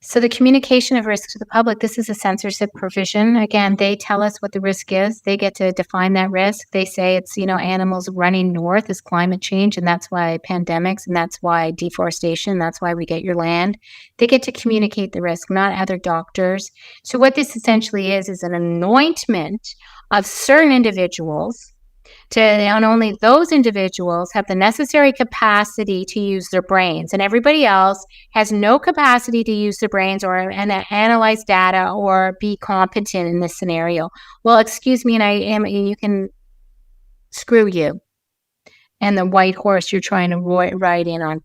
So the communication of risk to the public, this is a censorship provision. Again, they tell us what the risk is. They get to define that risk. They say it's, animals running north is climate change, and that's why pandemics, and that's why deforestation, that's why we get your land. They get to communicate the risk, not other doctors. So what this essentially is an anointment of certain individuals and only those individuals have the necessary capacity to use their brains, and everybody else has no capacity to use their brains or analyze data or be competent in this scenario. Well, excuse me, and you can screw you and the white horse you're trying to ride in on.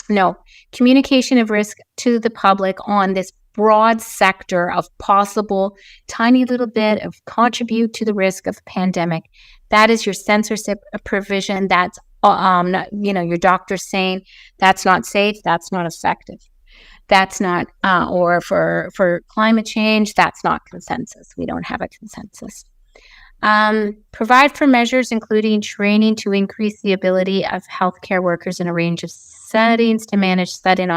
No, communication of risk to the public on this broad sector of possible tiny little bit of contribute to the risk of pandemic. That is your censorship provision. That's, your doctor saying that's not safe, that's not effective. That's not, or for climate change, that's not consensus. We don't have a consensus. Provide for measures including training to increase the ability of healthcare workers in a range of settings to manage sudden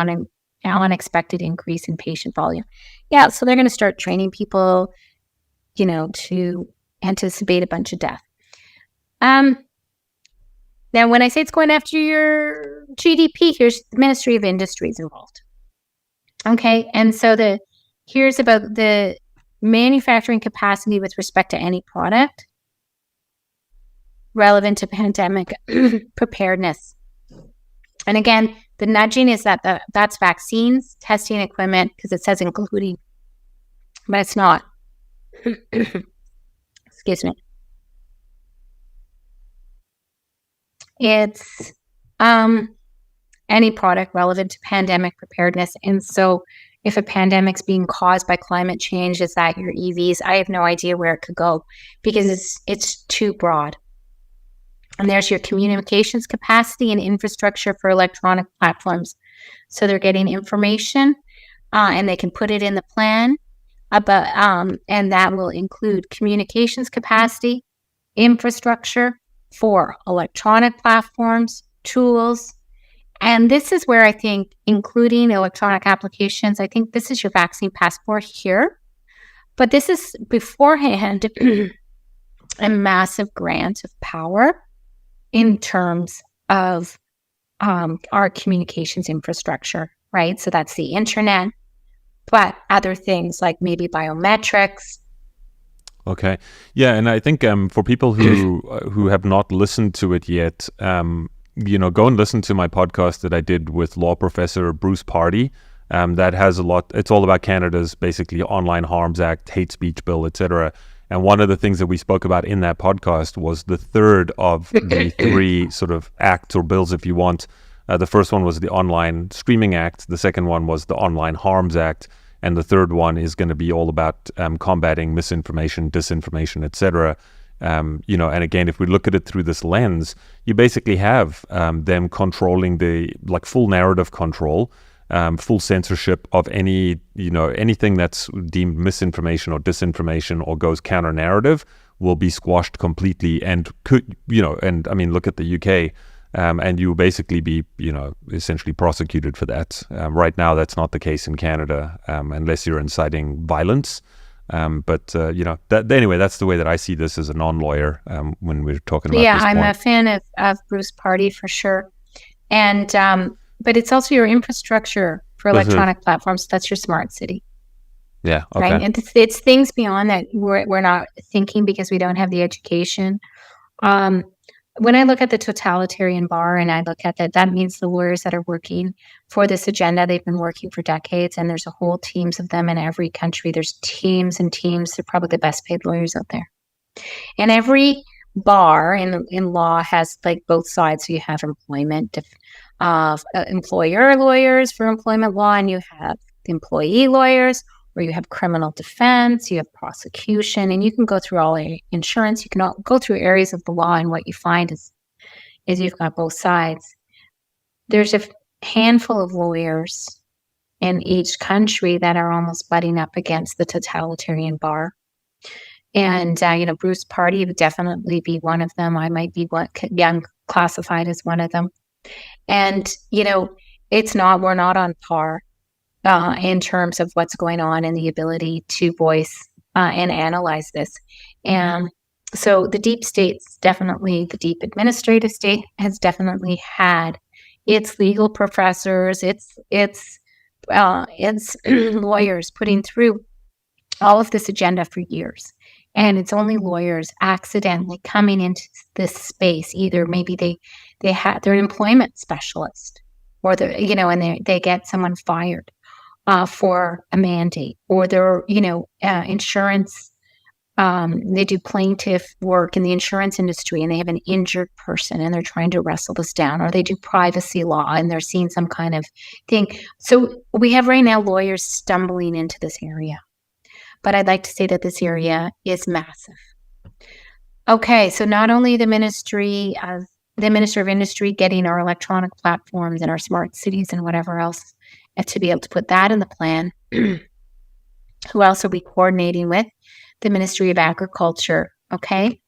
unexpected increase in patient volume. Yeah, so they're going to start training people, to anticipate a bunch of death. Now, when I say it's going after your GDP, here's the Ministry of Industries involved. Okay, and so here's about the manufacturing capacity with respect to any product relevant to pandemic preparedness. And again, the nudging is that that's vaccines, testing equipment, because it says including, but it's not. Excuse me. It's any product relevant to pandemic preparedness. And so if a pandemic's being caused by climate change, is that your EVs? I have no idea where it could go because it's too broad. And there's your communications capacity and infrastructure for electronic platforms. So they're getting information and they can put it in the plan. And that will include communications capacity, infrastructure for electronic platforms, tools. And this is where I think, including electronic applications, I think this is your vaccine passport here. But this is beforehand a massive grant of power in terms of our communications infrastructure, right? So that's the internet, but other things like maybe biometrics. Okay. Yeah, and I think for people who have not listened to it yet, go and listen to my podcast that I did with law professor Bruce Pardy. That has a lot. It's all about Canada's basically Online Harms Act, hate speech bill, etc. And one of the things that we spoke about in that podcast was the third of the three sort of acts or bills, if you want. The first one was the Online Streaming Act. The second one was the Online Harms Act. And the third one is going to be all about combating misinformation, disinformation, etc. And again, if we look at it through this lens, you basically have them controlling the full narrative control, full censorship of anything that's deemed misinformation or disinformation or goes counter narrative will be squashed completely and look at the UK. And you will basically be, essentially prosecuted for that. Right now, that's not the case in Canada, unless you're inciting violence. Anyway, that's the way that I see this as a non-lawyer when we're talking about this I'm point. a fan of Bruce Pardy for sure. And, but it's also your infrastructure for electronic platforms. That's your smart city. Yeah. Okay. Right. And it's things beyond that we're not thinking because we don't have the education. When I look at the totalitarian bar and I look at that means the lawyers that are working for this agenda, they've been working for decades, and there's a whole teams of them in every country. There's teams and teams. They're probably the best paid lawyers out there. And every bar in law has both sides. So you have employment, employer lawyers for employment law, and you have employee lawyers, or you have criminal defense, you have prosecution, and you can go through all insurance. You can go through areas of the law, and what you find is you've got both sides. There's a handful of lawyers in each country that are almost butting up against the totalitarian bar. And, Bruce Pardy would definitely be one of them. I might be classified as one of them. And, we're not on par in terms of what's going on and the ability to voice and analyze this. And so the deep states, definitely the deep administrative state has definitely had its legal professors, its lawyers putting through all of this agenda for years. And it's only lawyers accidentally coming into this space. Either maybe they're an employment specialist, or they get someone fired for a mandate, or they're insurance. They do plaintiff work in the insurance industry, and they have an injured person, and they're trying to wrestle this down, or they do privacy law, and they're seeing some kind of thing. So we have right now lawyers stumbling into this area. But I'd like to say that this area is massive. Okay, so not only the Minister of Industry getting our electronic platforms and our smart cities and whatever else, and to be able to put that in the plan, who else are we coordinating with? The Ministry of Agriculture, okay?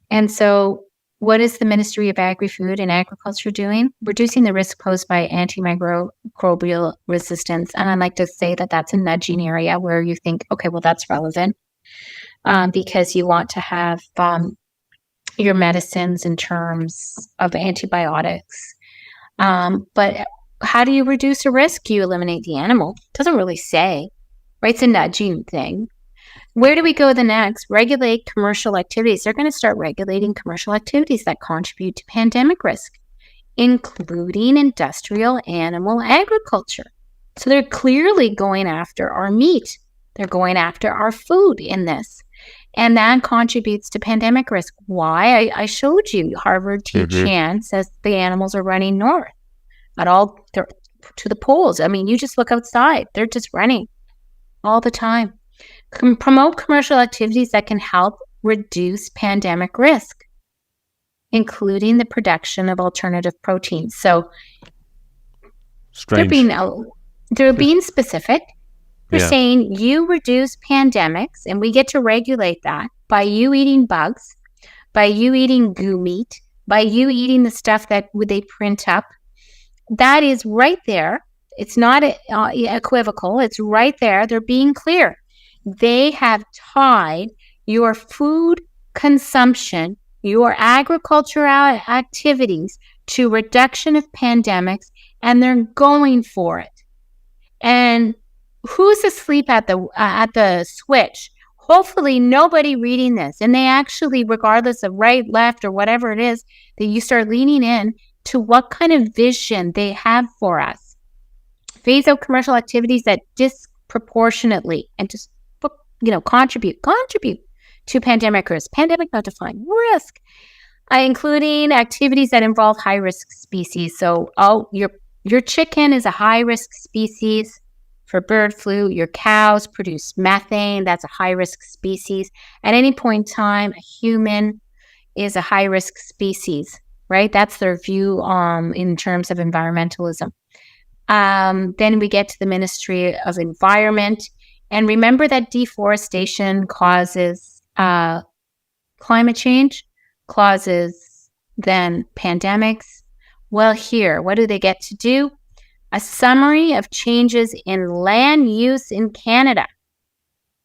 And so what is the Ministry of Agri-Food and Agriculture doing? Reducing the risk posed by antimicrobial resistance. And I'd like to say that that's a nudging area where you think, okay, well, that's relevant because you want to have your medicines in terms of antibiotics. But how do you reduce a risk? You eliminate the animal. It doesn't really say, right? It's a nudging thing. Where do we go the next? Regulate commercial activities. They're going to start regulating commercial activities that contribute to pandemic risk, including industrial animal agriculture. So they're clearly going after our meat. They're going after our food in this. And that contributes to pandemic risk. Why? I showed you. Harvard Chan says the animals are running north to the poles. I mean, you just look outside. They're just running all the time. Promote commercial activities that can help reduce pandemic risk, including the production of alternative proteins. So Strange. they're being specific. They're saying you reduce pandemics, and we get to regulate that by you eating bugs, by you eating goo meat, by you eating the stuff that they print up. That is right there. It's not equivocal. It's right there. They're being clear. They have tied your food consumption, your agricultural activities to reduction of pandemics, and they're going for it. And who's asleep at the switch? Hopefully nobody reading this. And they actually, regardless of right, left, or whatever it is, that you start leaning in to what kind of vision they have for us. Phase out commercial activities that disproportionately and just contribute to pandemic risk. Pandemic not defined risk, including activities that involve high risk species. So, your chicken is a high risk species for bird flu. Your cows produce methane. That's a high risk species. At any point in time, a human is a high risk species, right? That's their view in terms of environmentalism. Then we get to the Ministry of Environment. And remember that deforestation causes climate change, causes then pandemics. Well, here, what do they get to do? A summary of changes in land use in Canada.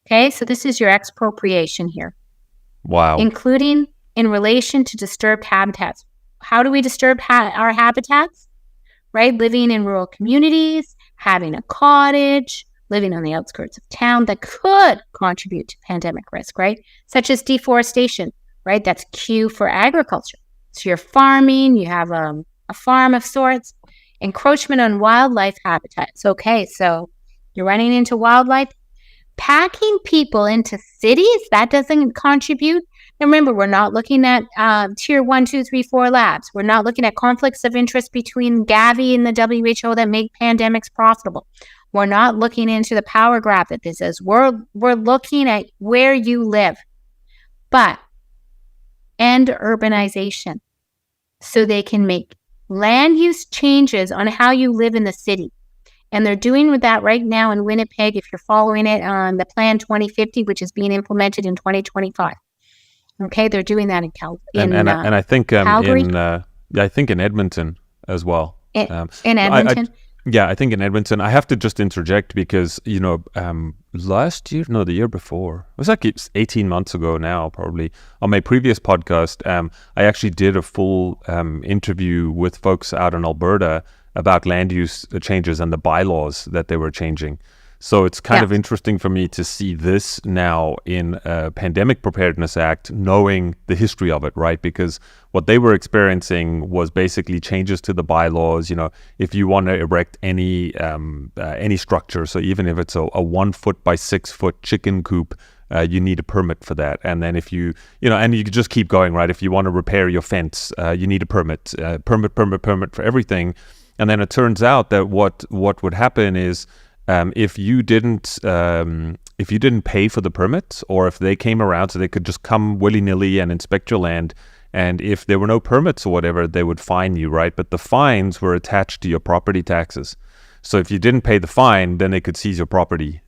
Okay, so this is your expropriation here. Wow. Including in relation to disturbed habitats. How do we disturb our habitats? Right? Living in rural communities, having a cottage, living on the outskirts of town that could contribute to pandemic risk, right? Such as deforestation, right? That's Q for agriculture. So you're farming, you have a farm of sorts. Encroachment on wildlife habitats. Okay, so you're running into wildlife. Packing people into cities, that doesn't contribute. And remember, we're not looking at tier 1, 2, 3, 4 labs. We're not looking at conflicts of interest between Gavi and the WHO that make pandemics profitable. We're not looking into the power grab that this is. We're looking at where you live. But end urbanization so they can make land use changes on how you live in the city. And they're doing with that right now in Winnipeg, if you're following it on the Plan 2050, which is being implemented in 2025. Okay, they're doing that in Calgary. And I think Calgary? I think in Edmonton as well. In Edmonton? I think in Edmonton. I have to just interject because, last year, no, the year before, it was like 18 months ago now, probably, on my previous podcast, I actually did a full interview with folks out in Alberta about land use changes and the bylaws that they were changing. So it's kind of interesting for me to see this now in a Pandemic Preparedness Act, knowing the history of it, right? Because what they were experiencing was basically changes to the bylaws. If you want to erect any structure, so even if it's a 1 foot by 6 foot chicken coop, you need a permit for that. And then if you and you could just keep going, right? If you want to repair your fence, you need a permit for everything. And then it turns out that what would happen is, if you didn't pay for the permit, or if they came around, so they could just come willy-nilly and inspect your land, and if there were no permits or whatever, they would fine you, right? But the fines were attached to your property taxes. So if you didn't pay the fine, then they could seize your property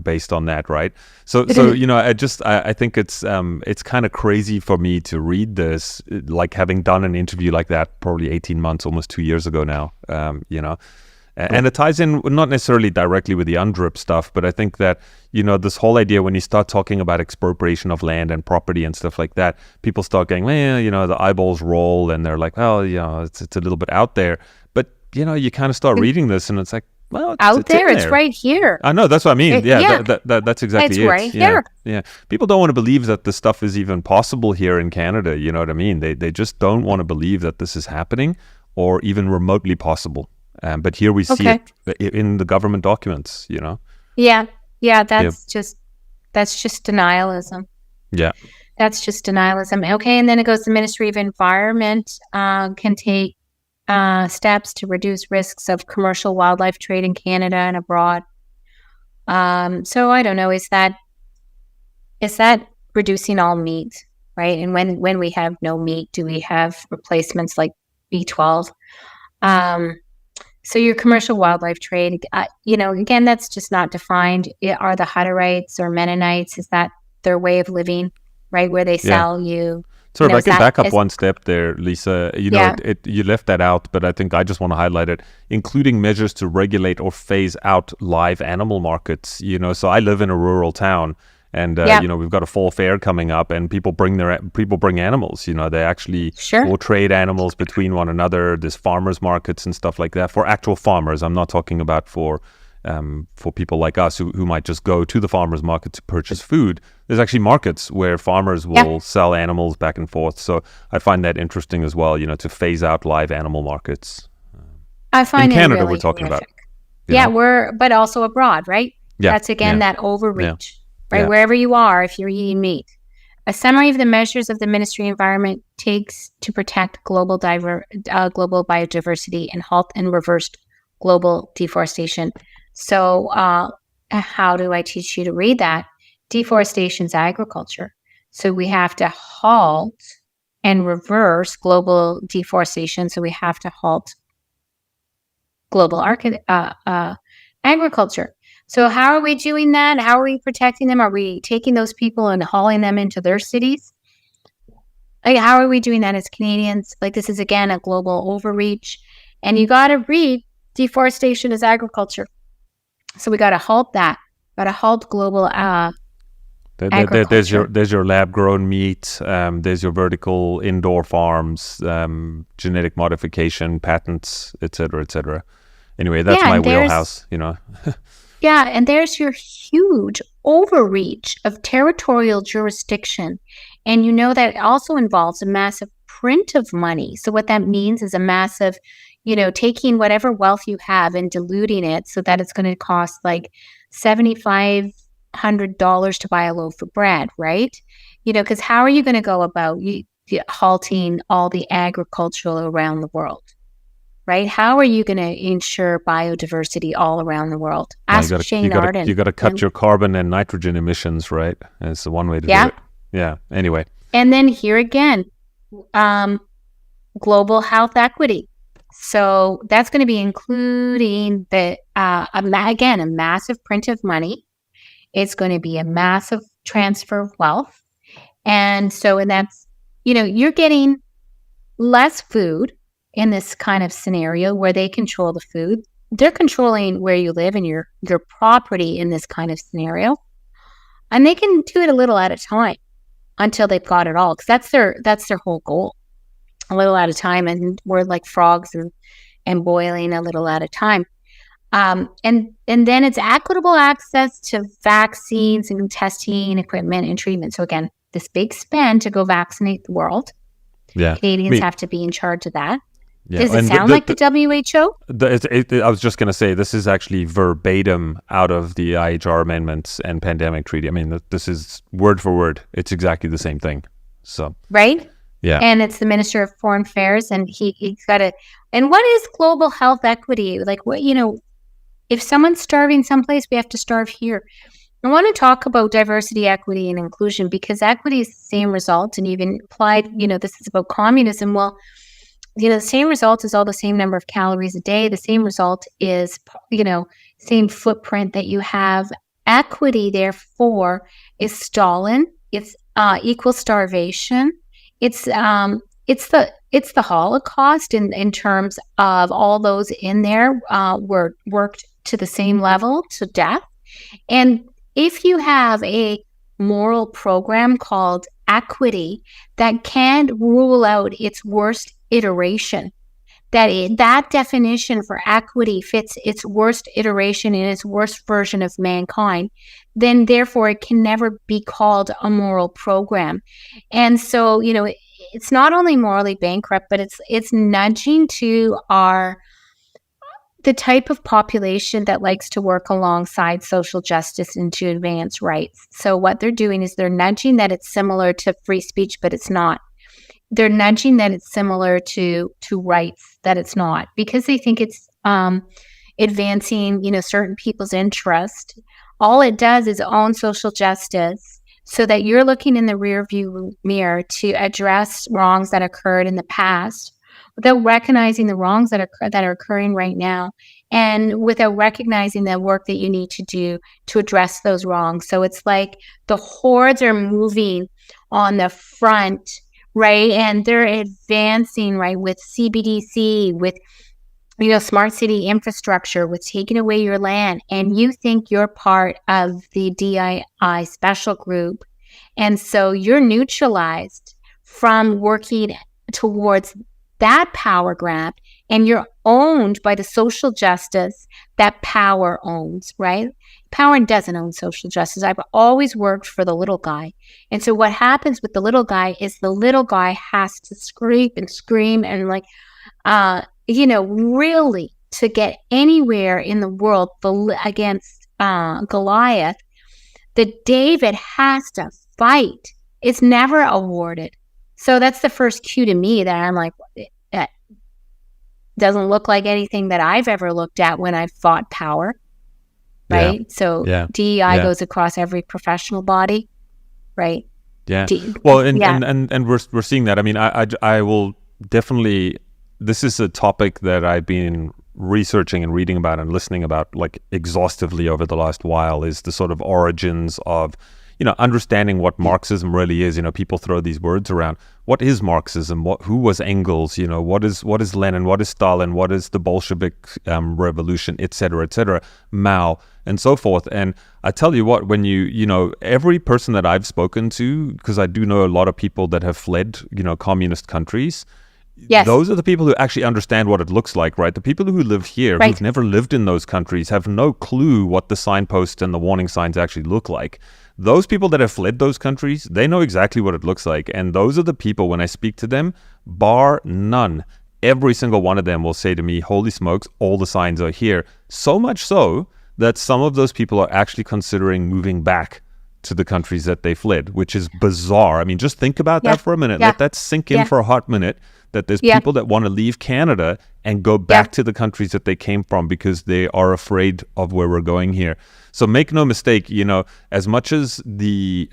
based on that, right? So I think it's kind of crazy for me to read this, like having done an interview like that probably 18 months, almost 2 years ago now, And it ties in not necessarily directly with the UNDRIP stuff, but I think that, this whole idea when you start talking about expropriation of land and property and stuff like that, people start going, the eyeballs roll and they're like, it's a little bit out there. But, you kind of start reading this and it's like, Well, out it's in there. It's there. right here. I know, that's what I mean. Yeah, That's exactly it's it. right Yeah, here. yeah. People don't want to believe that this stuff is even possible here in Canada. You know what I mean? They just don't want to believe that this is happening or even remotely possible. But here we see Okay. it in the government documents. Yeah. Yeah. Yeah, That's just denialism. yeah, That's just denialism. Okay. And then it goes, the Ministry of Environment can take steps to reduce risks of commercial wildlife trade in Canada and abroad. So I don't know, is that reducing all meat, right? And when we have no meat, do we have replacements like B12? So your commercial wildlife trade, again, that's just not defined. Are the Hutterites or Mennonites, is that their way of living, right? Where they yeah. sell you, Sorry, if I is can that, back up one step there, Lisa. yeah, You left that out, but I think I just want to highlight it, including measures to regulate or phase out live animal markets. So I live in a rural town, and yeah, we've got a fall fair coming up, and people bring animals. They actually sure, will trade animals between one another. There's farmers markets and stuff like that for actual farmers. I'm not talking about for people like us who might just go to the farmers market to purchase food. There's actually markets where farmers will sell animals back and forth. So I find that interesting as well, to phase out live animal markets. I find in Canada, really we're talking horrific. about. But also abroad, right? Yeah. That's again Yeah. that overreach, right? Yeah. Wherever you are, if you're eating meat. A summary of the measures of the Ministry of Environment takes to protect global biodiversity and halt and reverse global deforestation. So how do I teach you to read that? Deforestation is agriculture. So we have to halt and reverse global deforestation. So we have to halt global agriculture. So how are we doing that? How are we protecting them? Are we taking those people and hauling them into their cities? How are we doing that as Canadians? This is, again, a global overreach. And you got to read deforestation as agriculture. So we got to halt that. Got to halt global agriculture. There's your lab grown meat. There's your vertical indoor farms, genetic modification, patents, etc., etc. Anyway, that's my wheelhouse. Yeah, and there's your huge overreach of territorial jurisdiction. And that also involves a massive print of money. So what that means is a massive, taking whatever wealth you have and diluting it so that it's going to cost like $7,500 to buy a loaf of bread, right? Because how are you going to go about halting all the agriculture around the world? Right? How are you going to ensure biodiversity all around the world? Ask Shane Arden. You got to cut your carbon and nitrogen emissions, right? That's the one way to do it. Yeah. Anyway. And then here again, global health equity. So that's going to be including again, a massive print of money. It's going to be a massive transfer of wealth. And that's, you're getting less food in this kind of scenario where they control the food. They're controlling where you live and your property in this kind of scenario. And they can do it a little at a time until they've got it all, because that's their whole goal. A little at a time, and we're like frogs and boiling a little at a time. And then it's equitable access to vaccines and testing equipment and treatment. So again, this big spend to go vaccinate the world. Yeah, Canadians have to be in charge of that. Yeah. Does it sound like the WHO? I was just going to say, this is actually verbatim out of the IHR amendments and pandemic treaty. I mean, this is word for word. It's exactly the same thing. So right. Yeah. And it's the Minister of Foreign Affairs, and he's got to. And what is global health equity? Like, what, if someone's starving someplace, we have to starve here. I want to talk about diversity, equity, and inclusion, because equity is the same result. And even implied, this is about communism. Well, the same result is all the same number of calories a day. The same result is, same footprint that you have. Equity, therefore, is Stalin. It's equal starvation. It's the Holocaust in terms of all those in there were worked to the same level, to death. And if you have a moral program called equity that can't rule out its worst iteration, that definition for equity fits its worst iteration in its worst version of mankind, then therefore it can never be called a moral program. And so, it's not only morally bankrupt, but it's nudging to the type of population that likes to work alongside social justice and to advance rights. So what they're doing is they're nudging that it's similar to free speech, but it's not. They're nudging that it's similar to rights, that it's not, because they think it's advancing, certain people's interest. All it does is own social justice so that you're looking in the rearview mirror to address wrongs that occurred in the past without recognizing the wrongs that are occurring right now, and without recognizing the work that you need to do to address those wrongs. So it's like the hordes are moving on the front, right? And they're advancing, right, with CBDC, with smart city infrastructure, with taking away your land, and you think you're part of the DII special group. And so you're neutralized from working towards that power grab, and you're owned by the social justice that power owns, right? Power doesn't own social justice. I've always worked for the little guy. And so what happens with the little guy is the little guy has to scream and scream and really to get anywhere in the world against Goliath, that David has to fight. It's never awarded. So that's the first cue to me that I'm like, that doesn't look like anything that I've ever looked at when I've fought power, right? Yeah. So Yeah. DEI goes across every professional body, right? Yeah. And we're seeing that. I mean, I will definitely. This is a topic that I've been researching and reading about and listening about like exhaustively over the last while, is the sort of origins of, understanding what Marxism really is. People throw these words around. What is Marxism? Who was Engels? What is Lenin? What is Stalin? What is the Bolshevik revolution, et cetera, Mao, and so forth. And I tell you what, when every person that I've spoken to, because I do know a lot of people that have fled, communist countries. Yes. Those are the people who actually understand what it looks like, right? The people who live here, who've never lived in those countries, have no clue what the signposts and the warning signs actually look like. Those people that have fled those countries, they know exactly what it looks like. And those are the people, when I speak to them, bar none, every single one of them will say to me, holy smokes, all the signs are here. So much so that some of those people are actually considering moving back to the countries that they fled, which is bizarre. I mean, just think about that for a minute. Let that sink in for a hot minute, that there's people that want to leave Canada and go back to the countries that they came from because they are afraid of where we're going here. So make no mistake, as much as the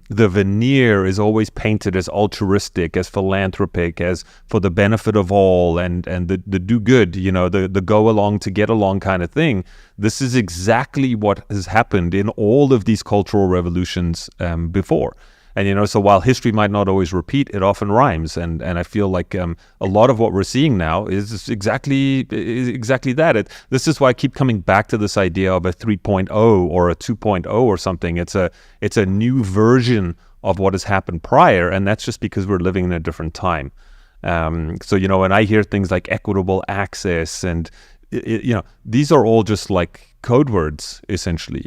veneer is always painted as altruistic, as philanthropic, as for the benefit of all, and the do good, the go along to get along kind of thing, this is exactly what has happened in all of these cultural revolutions before. And, so while history might not always repeat, it often rhymes. And I feel like a lot of what we're seeing now is exactly that. This is why I keep coming back to this idea of a 3.0 or a 2.0 or something. It's a new version of what has happened prior. And that's just because we're living in a different time. So, when I hear things like equitable access and, these are all just like code words, essentially,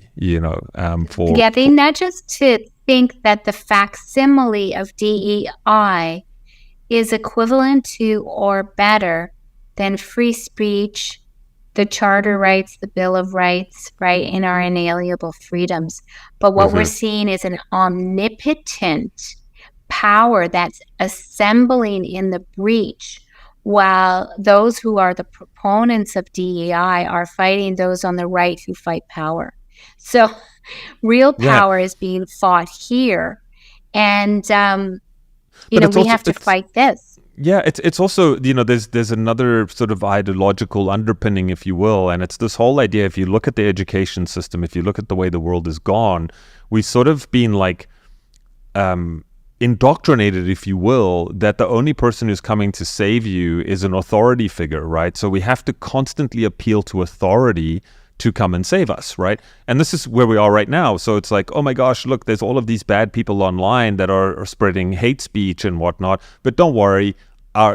for... Yeah, they nudge us to think that the facsimile of DEI is equivalent to or better than free speech, the Charter rights, the Bill of Rights, right, and our inalienable freedoms. But what we're seeing is an omnipotent power that's assembling in the breach, while those who are the proponents of DEI are fighting those on the right who fight power. So real power is being fought here. And, we have to fight this. Yeah, it's also, there's another sort of ideological underpinning, if you will, and it's this whole idea, if you look at the education system, if you look at the way the world has gone, we've sort of been like indoctrinated, if you will, that the only person who's coming to save you is an authority figure, right? So we have to constantly appeal to authority to come and save us, right? And this is where we are right now. So it's like, oh my gosh, look, there's all of these bad people online that are spreading hate speech and whatnot. But don't worry,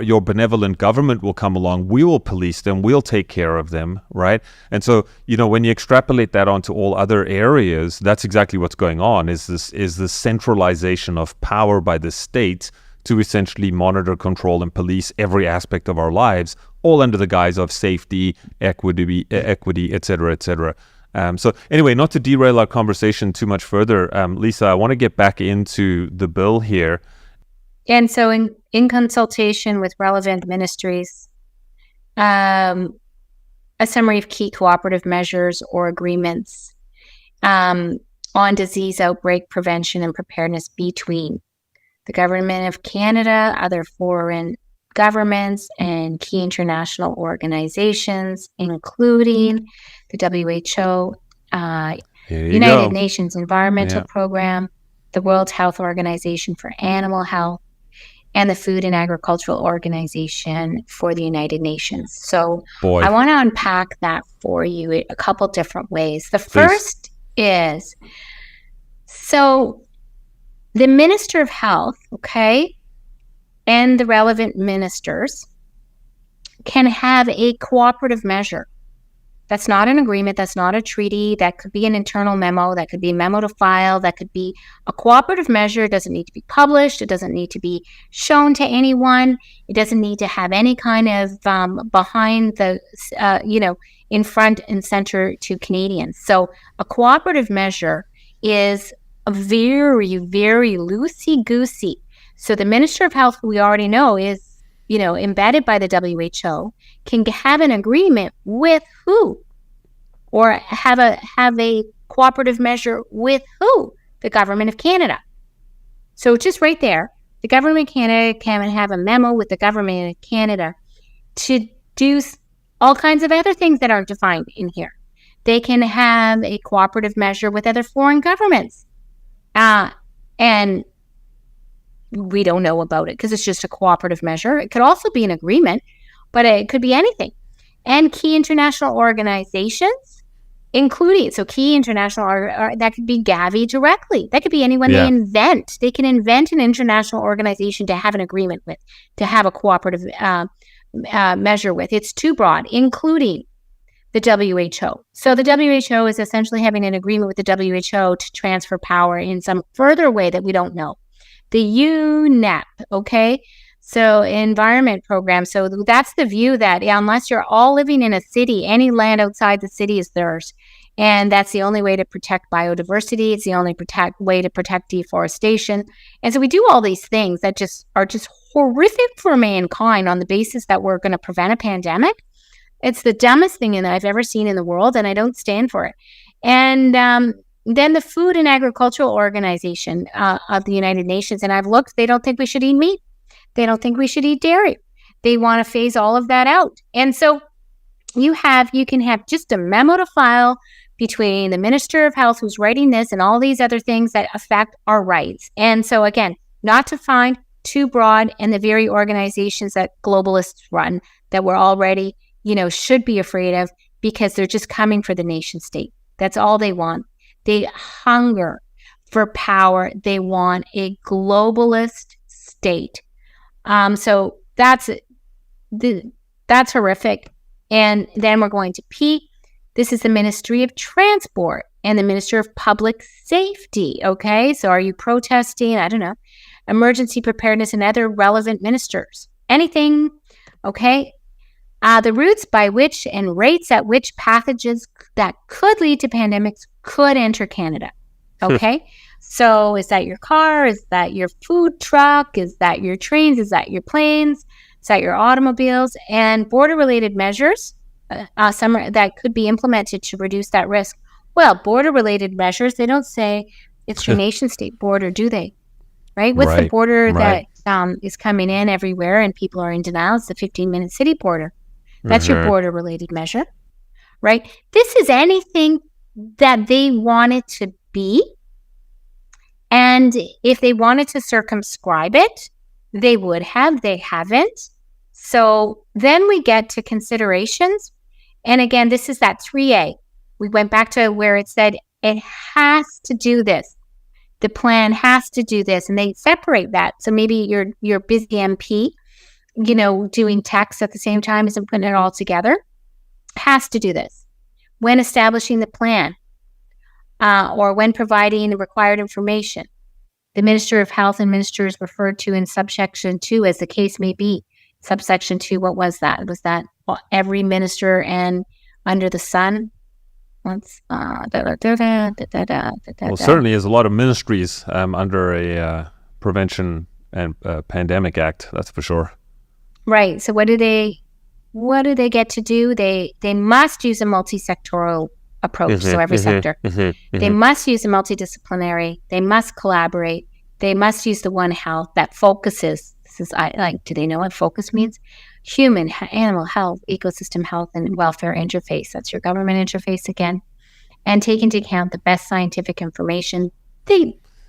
your benevolent government will come along, we will police them, we'll take care of them, right? And so, when you extrapolate that onto all other areas, that's exactly what's going on, is this centralization of power by the state to essentially monitor, control, and police every aspect of our lives, all under the guise of safety, equity, et cetera, et cetera. So anyway, not to derail our conversation too much further, Lisa, I want to get back into the bill here. And so in consultation with relevant ministries, a summary of key cooperative measures or agreements on disease outbreak prevention and preparedness between the Government of Canada, other foreign governments, and key international organizations, including the WHO, United Nations Environmental Program, the World Health Organization for Animal Health, and the Food and Agricultural Organization for the United Nations. So I want to unpack that for you a couple different ways. The first is, so the Minister of Health, and the relevant ministers can have a cooperative measure. That's not an agreement. That's not a treaty. That could be an internal memo. That could be a memo to file. That could be a cooperative measure. It doesn't need to be published. It doesn't need to be shown to anyone. It doesn't need to have any kind of behind the, in front and center to Canadians. So a cooperative measure is a very, very loosey-goosey. So the Minister of Health, we already know, is embedded by the WHO, can have an agreement with who? Or have a cooperative measure with who? The Government of Canada. So just right there, the Government of Canada can have a memo with the Government of Canada to do all kinds of other things that aren't defined in here. They can have a cooperative measure with other foreign governments. And we don't know about it because it's just a cooperative measure. It could also be an agreement, but it could be anything. And key international organizations, including, so key international, that could be Gavi directly. That could be anyone they invent. They can invent an international organization to have an agreement with, to have a cooperative measure with. It's too broad, including the WHO. So the WHO is essentially having an agreement with the WHO to transfer power in some further way that we don't know. The UNEP, so environment program. So that's the view that unless you're all living in a city, any land outside the city is theirs. And that's the only way to protect biodiversity. It's the only way to protect deforestation. And so we do all these things that are just horrific for mankind on the basis that we're going to prevent a pandemic. It's the dumbest thing that I've ever seen in the world, and I don't stand for it. And then the Food and Agricultural Organization of the United Nations, and I've looked, they don't think we should eat meat. They don't think we should eat dairy. They want to phase all of that out. And so you can have just a memo to file between the Minister of Health who's writing this and all these other things that affect our rights. And so again, not to find too broad, and the very organizations that globalists run that we're already, should be afraid of, because they're just coming for the nation state. That's all they want. They hunger for power. They want a globalist state. So that's horrific. And then we're going to P. This is the Ministry of Transport and the Minister of Public Safety. So are you protesting? I don't know. Emergency preparedness and other relevant ministers. Anything. The routes by which and rates at which pathogens that could lead to pandemics could enter Canada. So is that your car? Is that your food truck? Is that your trains? Is that your planes? Is that your automobiles? And border-related measures, some that could be implemented to reduce that risk. Well, border-related measures, they don't say it's your nation-state border, do they? Right? What's the border that is coming in everywhere and people are in denial? It's the 15-minute city border. That's your border-related measure, right? This is anything that they want it to be. And if they wanted to circumscribe it, they would have. They haven't. So then we get to considerations. And again, this is that 3A. We went back to where it said it has to do this. The plan has to do this. And they separate that. So maybe your busy MP doing text at the same time as putting it all together, has to do this. When establishing the plan or when providing the required information, the Minister of Health and ministers referred to in subsection 2 as the case may be. Subsection 2, what was that? Was that every minister and under the sun? Well, certainly there's a lot of ministries under a Prevention and Pandemic Act, that's for sure. Right. So what do they get to do? They must use a multi-sectoral approach. So every sector. They must use a multidisciplinary. They must collaborate. They must use the One Health that focuses. Do they know what focus means? Human, animal health, ecosystem health, and welfare interface. That's your government interface again. And take into account the best scientific information.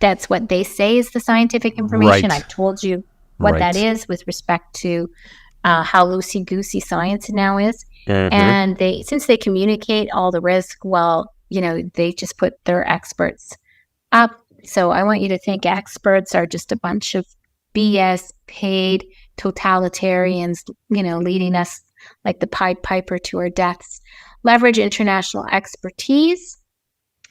That's what they say is the scientific information. Right. I've told you what that is with respect to how loosey-goosey science now is. And since they communicate all the risk, they just put their experts up. So I want you to think experts are just a bunch of BS paid totalitarians, leading us like the Pied Piper to our deaths. Leverage international expertise.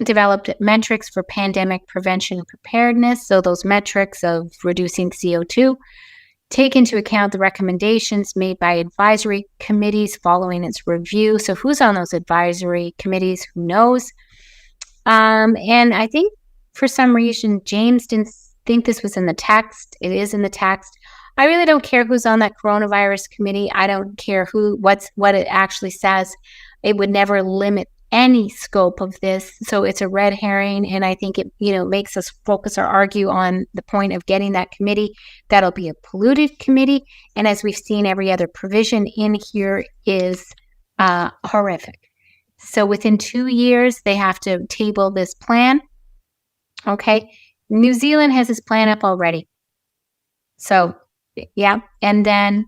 Developed metrics for pandemic prevention and preparedness. So those metrics of reducing CO2 take into account the recommendations made by advisory committees following its review. So who's on those advisory committees? Who knows? And I think for some reason, James didn't think this was in the text. It is in the text. I really don't care who's on that coronavirus committee. I don't care what it actually says. It would never limit any scope of this. So it's a red herring. And I think it, makes us focus or argue on the point of getting that committee. That'll be a polluted committee. And as we've seen, every other provision in here is horrific. So within 2 years, they have to table this plan. Okay. New Zealand has this plan up already. So, yeah. And then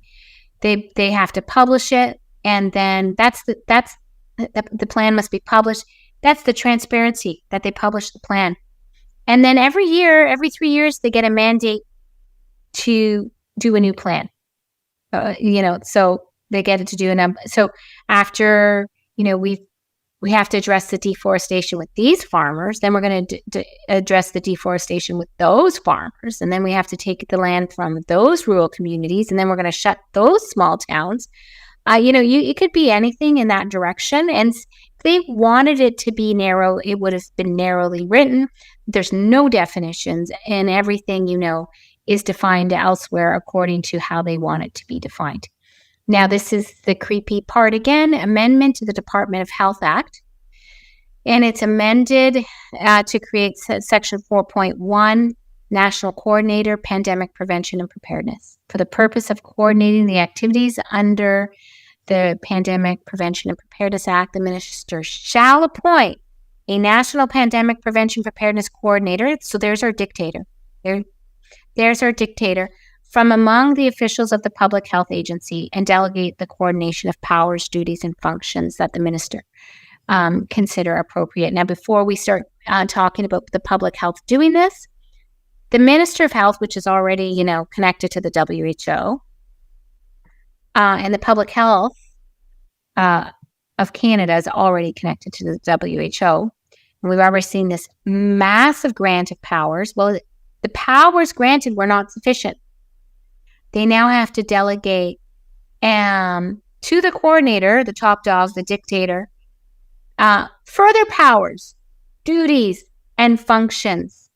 they have to publish it. And then the plan must be published. That's the transparency that they publish the plan. And then every 3 years, they get a mandate to do a new plan. So they get it to do a number. So after, we have to address the deforestation with these farmers. Then we're going to address the deforestation with those farmers. And then we have to take the land from those rural communities. And then we're going to shut those small towns. It could be anything in that direction. And if they wanted it to be narrow, it would have been narrowly written. There's no definitions, and everything, is defined elsewhere according to how they want it to be defined. Now, this is the creepy part again, amendment to the Department of Health Act. And it's amended to create Section 4.1, National Coordinator, Pandemic Prevention and Preparedness, for the purpose of coordinating the activities under the Pandemic Prevention and Preparedness Act. The minister shall appoint a National Pandemic Prevention Preparedness Coordinator. So there's our dictator. There's our dictator from among the officials of the Public Health Agency and delegate the coordination of powers, duties, and functions that the minister consider appropriate. Now, before we start talking about the public health doing this, the Minister of Health, which is already, connected to the WHO, and the Public Health of Canada is already connected to the WHO. And we've already seen this massive grant of powers. Well, the powers granted were not sufficient. They now have to delegate to the coordinator, the top dog, the dictator, further powers, duties, and functions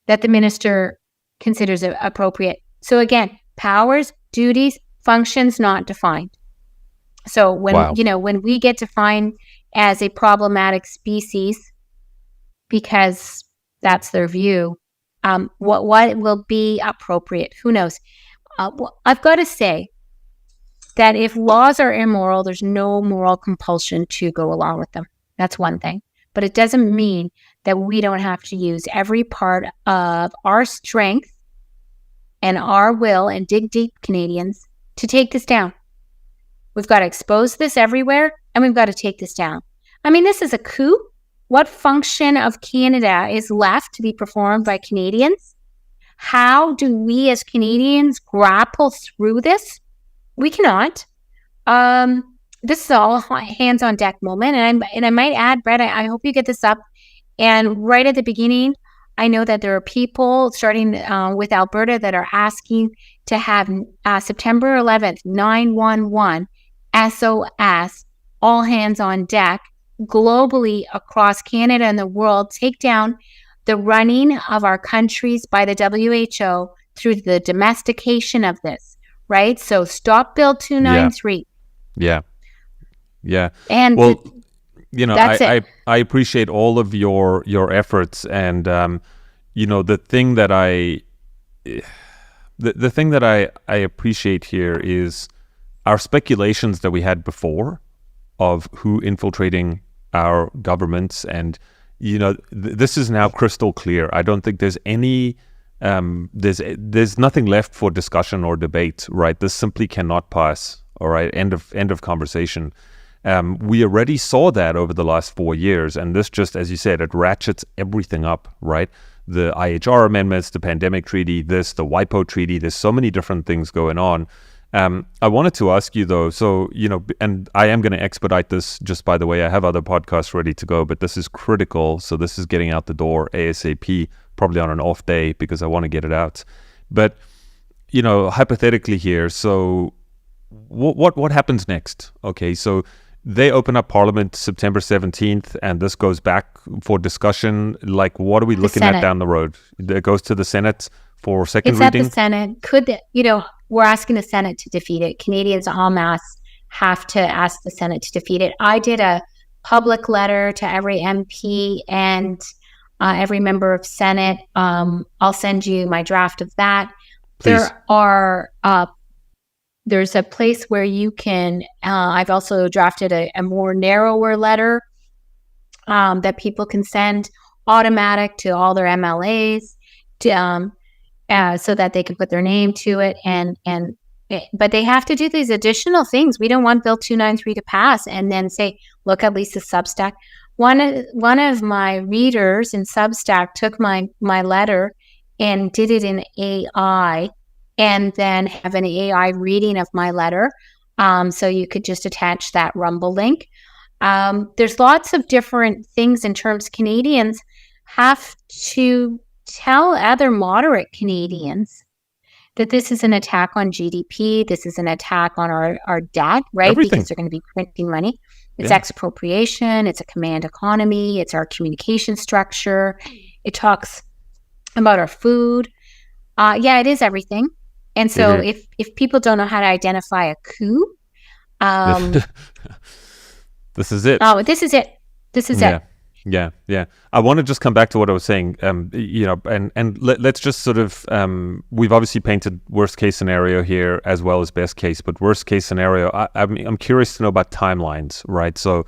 that the minister considers appropriate. So again, powers, duties, functions not defined. So when we get defined as a problematic species, because that's their view, what will be appropriate? Who knows? I've got to say that if laws are immoral, there's no moral compulsion to go along with them. That's one thing. But it doesn't mean that we don't have to use every part of our strength and our will and dig deep, Canadians, to take this down. We've got to expose this everywhere, and we've got to take this down. I mean, this is a coup. What function of Canada is left to be performed by Canadians? How do we as Canadians grapple through this? We cannot. This is all hands on deck moment, and I might add, Brett, I hope you get this up. And right at the beginning, I know that there are people starting with Alberta that are asking to have September 11th 911 SOS, all hands on deck, globally across Canada and the world, take down the running of our countries by the WHO through the domestication of this. Right, so stop Bill 293. Yeah. And Well, you know, that's it. I appreciate all of your efforts, and you know, the thing that I appreciate here is our speculations that we had before of who infiltrating our governments, and you know, this is now crystal clear. I don't think there's any there's nothing left for discussion or debate, right? This simply cannot pass. All right, end of conversation. We already saw that over the last 4 years, and this just, as you said, it ratchets everything up, right? The IHR amendments, the pandemic treaty, the WIPO treaty. There's so many different things going on. I wanted to ask you though, so, you know, and I am going to expedite this, just by the way. I have other podcasts ready to go, but this is critical. So this is getting out the door ASAP, probably on an off day, because I want to get it out. But, you know, hypothetically here, so what happens next? Okay, so they open up Parliament September 17th, and this goes back for discussion. Like, what are we looking at down the road? It goes to the Senate for second reading? It's at the Senate. We're asking the Senate to defeat it. Canadians en masse have to ask the Senate to defeat it. I did a public letter to every MP and every member of Senate. I'll send you my draft of that. Please. There's a place where you can, I've also drafted a more narrower letter that people can send automatic to all their MLAs so that they can put their name to it. But they have to do these additional things. We don't want Bill 293 to pass and then say, look at Lisa Substack. One of my readers in Substack took my letter and did it in AI, and then have an AI reading of my letter. So you could just attach that Rumble link. There's lots of different things in terms Canadians have to tell other moderate Canadians that this is an attack on GDP. This is an attack on our debt, right? Everything. Because they're going to be printing money. It's expropriation. It's a command economy. It's our communication structure. It talks about our food. It is everything. And so if people don't know how to identify a coup, this is it. Oh, this is it. This is it. Yeah. I want to just come back to what I was saying. You know, and let's just sort of, we've obviously painted worst case scenario here as well as best case, but worst case scenario, I'm curious to know about timelines, right? So,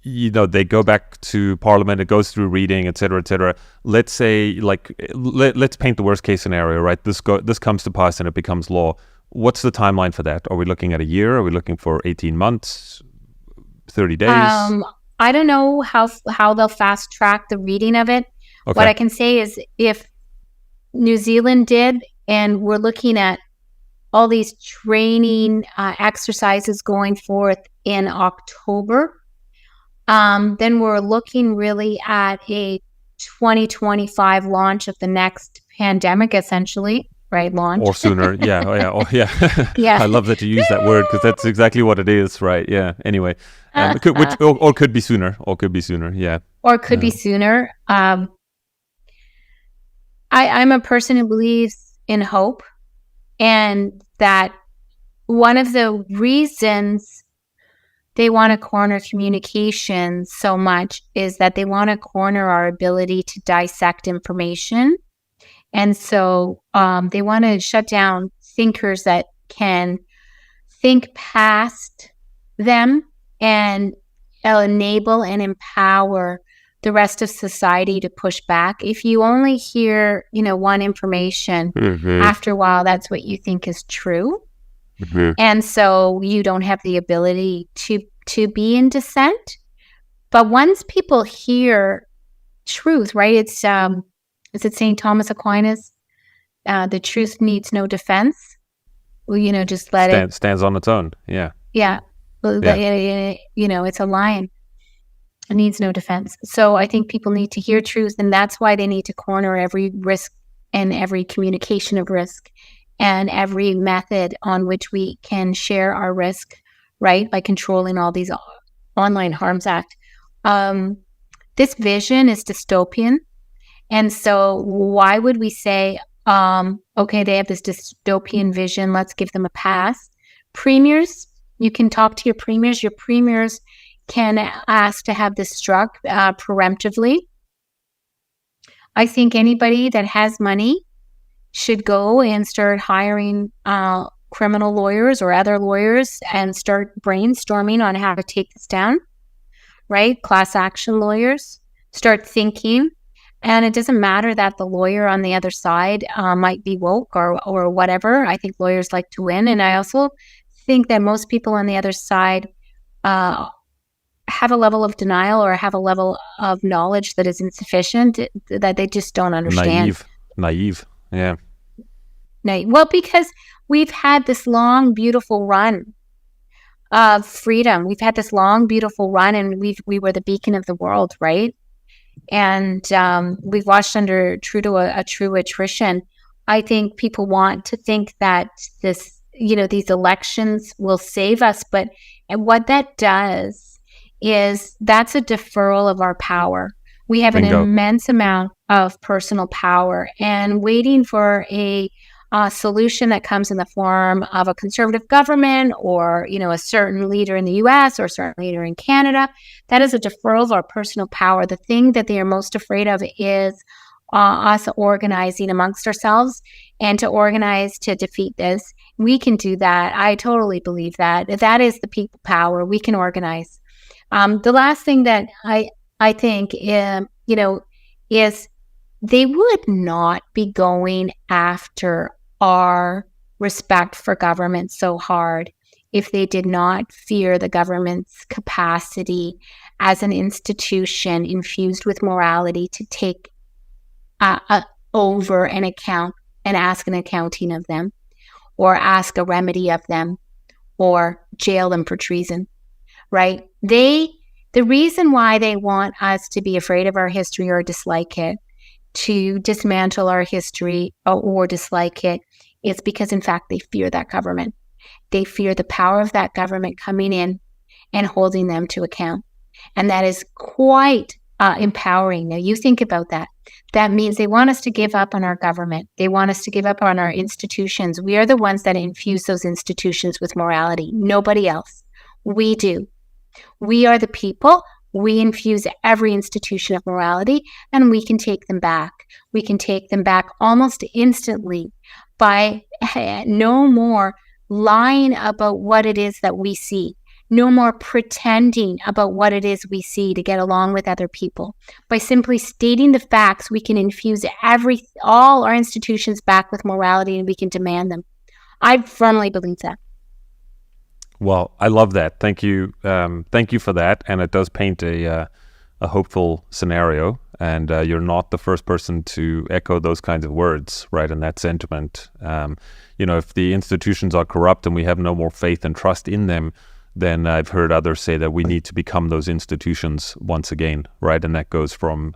you know, they go back to Parliament, it goes through reading, et cetera, et cetera. Let's say, like, let's paint the worst case scenario, right? This comes to pass and it becomes law. What's the timeline for that? Are we looking at a year? Are we looking for 18 months, 30 days? I don't know how they'll fast track the reading of it. Okay. What I can say is, if New Zealand did, and we're looking at all these training exercises going forth in October, then we're looking really at a 2025 launch of the next pandemic, essentially, right? Launch. Or sooner. Yeah. Yeah. I love that you use that word, because that's exactly what it is, right? Yeah. Anyway, could be sooner. Or could be sooner. Yeah. Or could be sooner. I'm a person who believes in hope, and that one of the reasons they want to corner communication so much is that they want to corner our ability to dissect information. And so they want to shut down thinkers that can think past them and enable and empower the rest of society to push back. If you only hear, one information, after a while, that's what you think is true. Mm-hmm. And so you don't have the ability to be in dissent. But once people hear truth, right? It's is it St. Thomas Aquinas? The truth needs no defense. just let it. Stands on its own. Yeah. Yeah. It's a lion. It needs no defense. So I think people need to hear truth, and that's why they need to corner every risk and every communication of risk and every method on which we can share our risk, right? By controlling all these online harms act. This vision is dystopian. And so why would we say, okay, they have this dystopian vision, let's give them a pass? Premiers, you can talk to your premiers. Your premiers can ask to have this struck preemptively. I think anybody that has money should go and start hiring criminal lawyers or other lawyers and start brainstorming on how to take this down, right? Class action lawyers, start thinking. And it doesn't matter that the lawyer on the other side might be woke or whatever. I think lawyers like to win. And I also think that most people on the other side have a level of denial or have a level of knowledge that is insufficient, that they just don't understand. Naive. Yeah. Well, because we've had this long, beautiful run of freedom. We've had this long, beautiful run, and we were the beacon of the world, right? And we've watched under Trudeau a true attrition. I think people want to think that these elections will save us, but what that does is that's a deferral of our power. We have an immense amount of personal power, and waiting for a solution that comes in the form of a conservative government or, a certain leader in the US or a certain leader in Canada, that is a deferral of our personal power. The thing that they are most afraid of is us organizing amongst ourselves and to organize to defeat this. We can do that. I totally believe that. That is the people power. We can organize. The last thing that I think, is they would not be going after our respect for government so hard if they did not fear the government's capacity as an institution infused with morality to take over an account and ask an accounting of them, or ask a remedy of them, or jail them for treason, right? The reason why they want us to be afraid of our history or dislike it, to dismantle our history or dislike it, is because, in fact, they fear that government. They fear the power of that government coming in and holding them to account. And that is quite empowering. Now, you think about that. That means they want us to give up on our government. They want us to give up on our institutions. We are the ones that infuse those institutions with morality. Nobody else. We do. We are the people. We infuse every institution of morality, and we can take them back. We can take them back almost instantly by no more lying about what it is that we see. No more pretending about what it is we see to get along with other people. By simply stating the facts, we can infuse all our institutions back with morality, and we can demand them. I firmly believe that. Well, I love that. Thank you. Thank you for that. And it does paint a hopeful scenario. And you're not the first person to echo those kinds of words, right? And that sentiment. If the institutions are corrupt and we have no more faith and trust in them, then I've heard others say that we need to become those institutions once again, right? And that goes from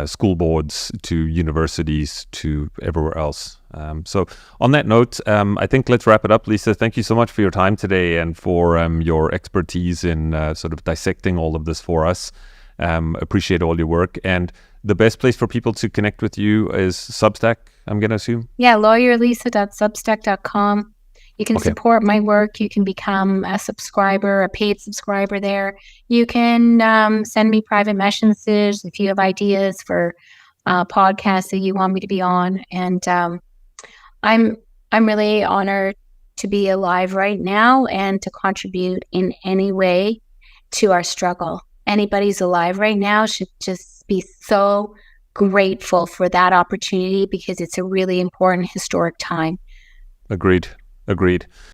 school boards to universities to everywhere else. So on that note, I think let's wrap it up. Lisa, thank you so much for your time today and for your expertise in sort of dissecting all of this for us. Appreciate all your work. And the best place for people to connect with you is Substack, I'm going to assume? Yeah, lawyerlisa.substack.com. You can support my work. You can become a subscriber, a paid subscriber there. You can send me private messages if you have ideas for podcasts that you want me to be on. And I'm really honored to be alive right now and to contribute in any way to our struggle. Anybody who's alive right now should just be so grateful for that opportunity, because it's a really important historic time. Agreed.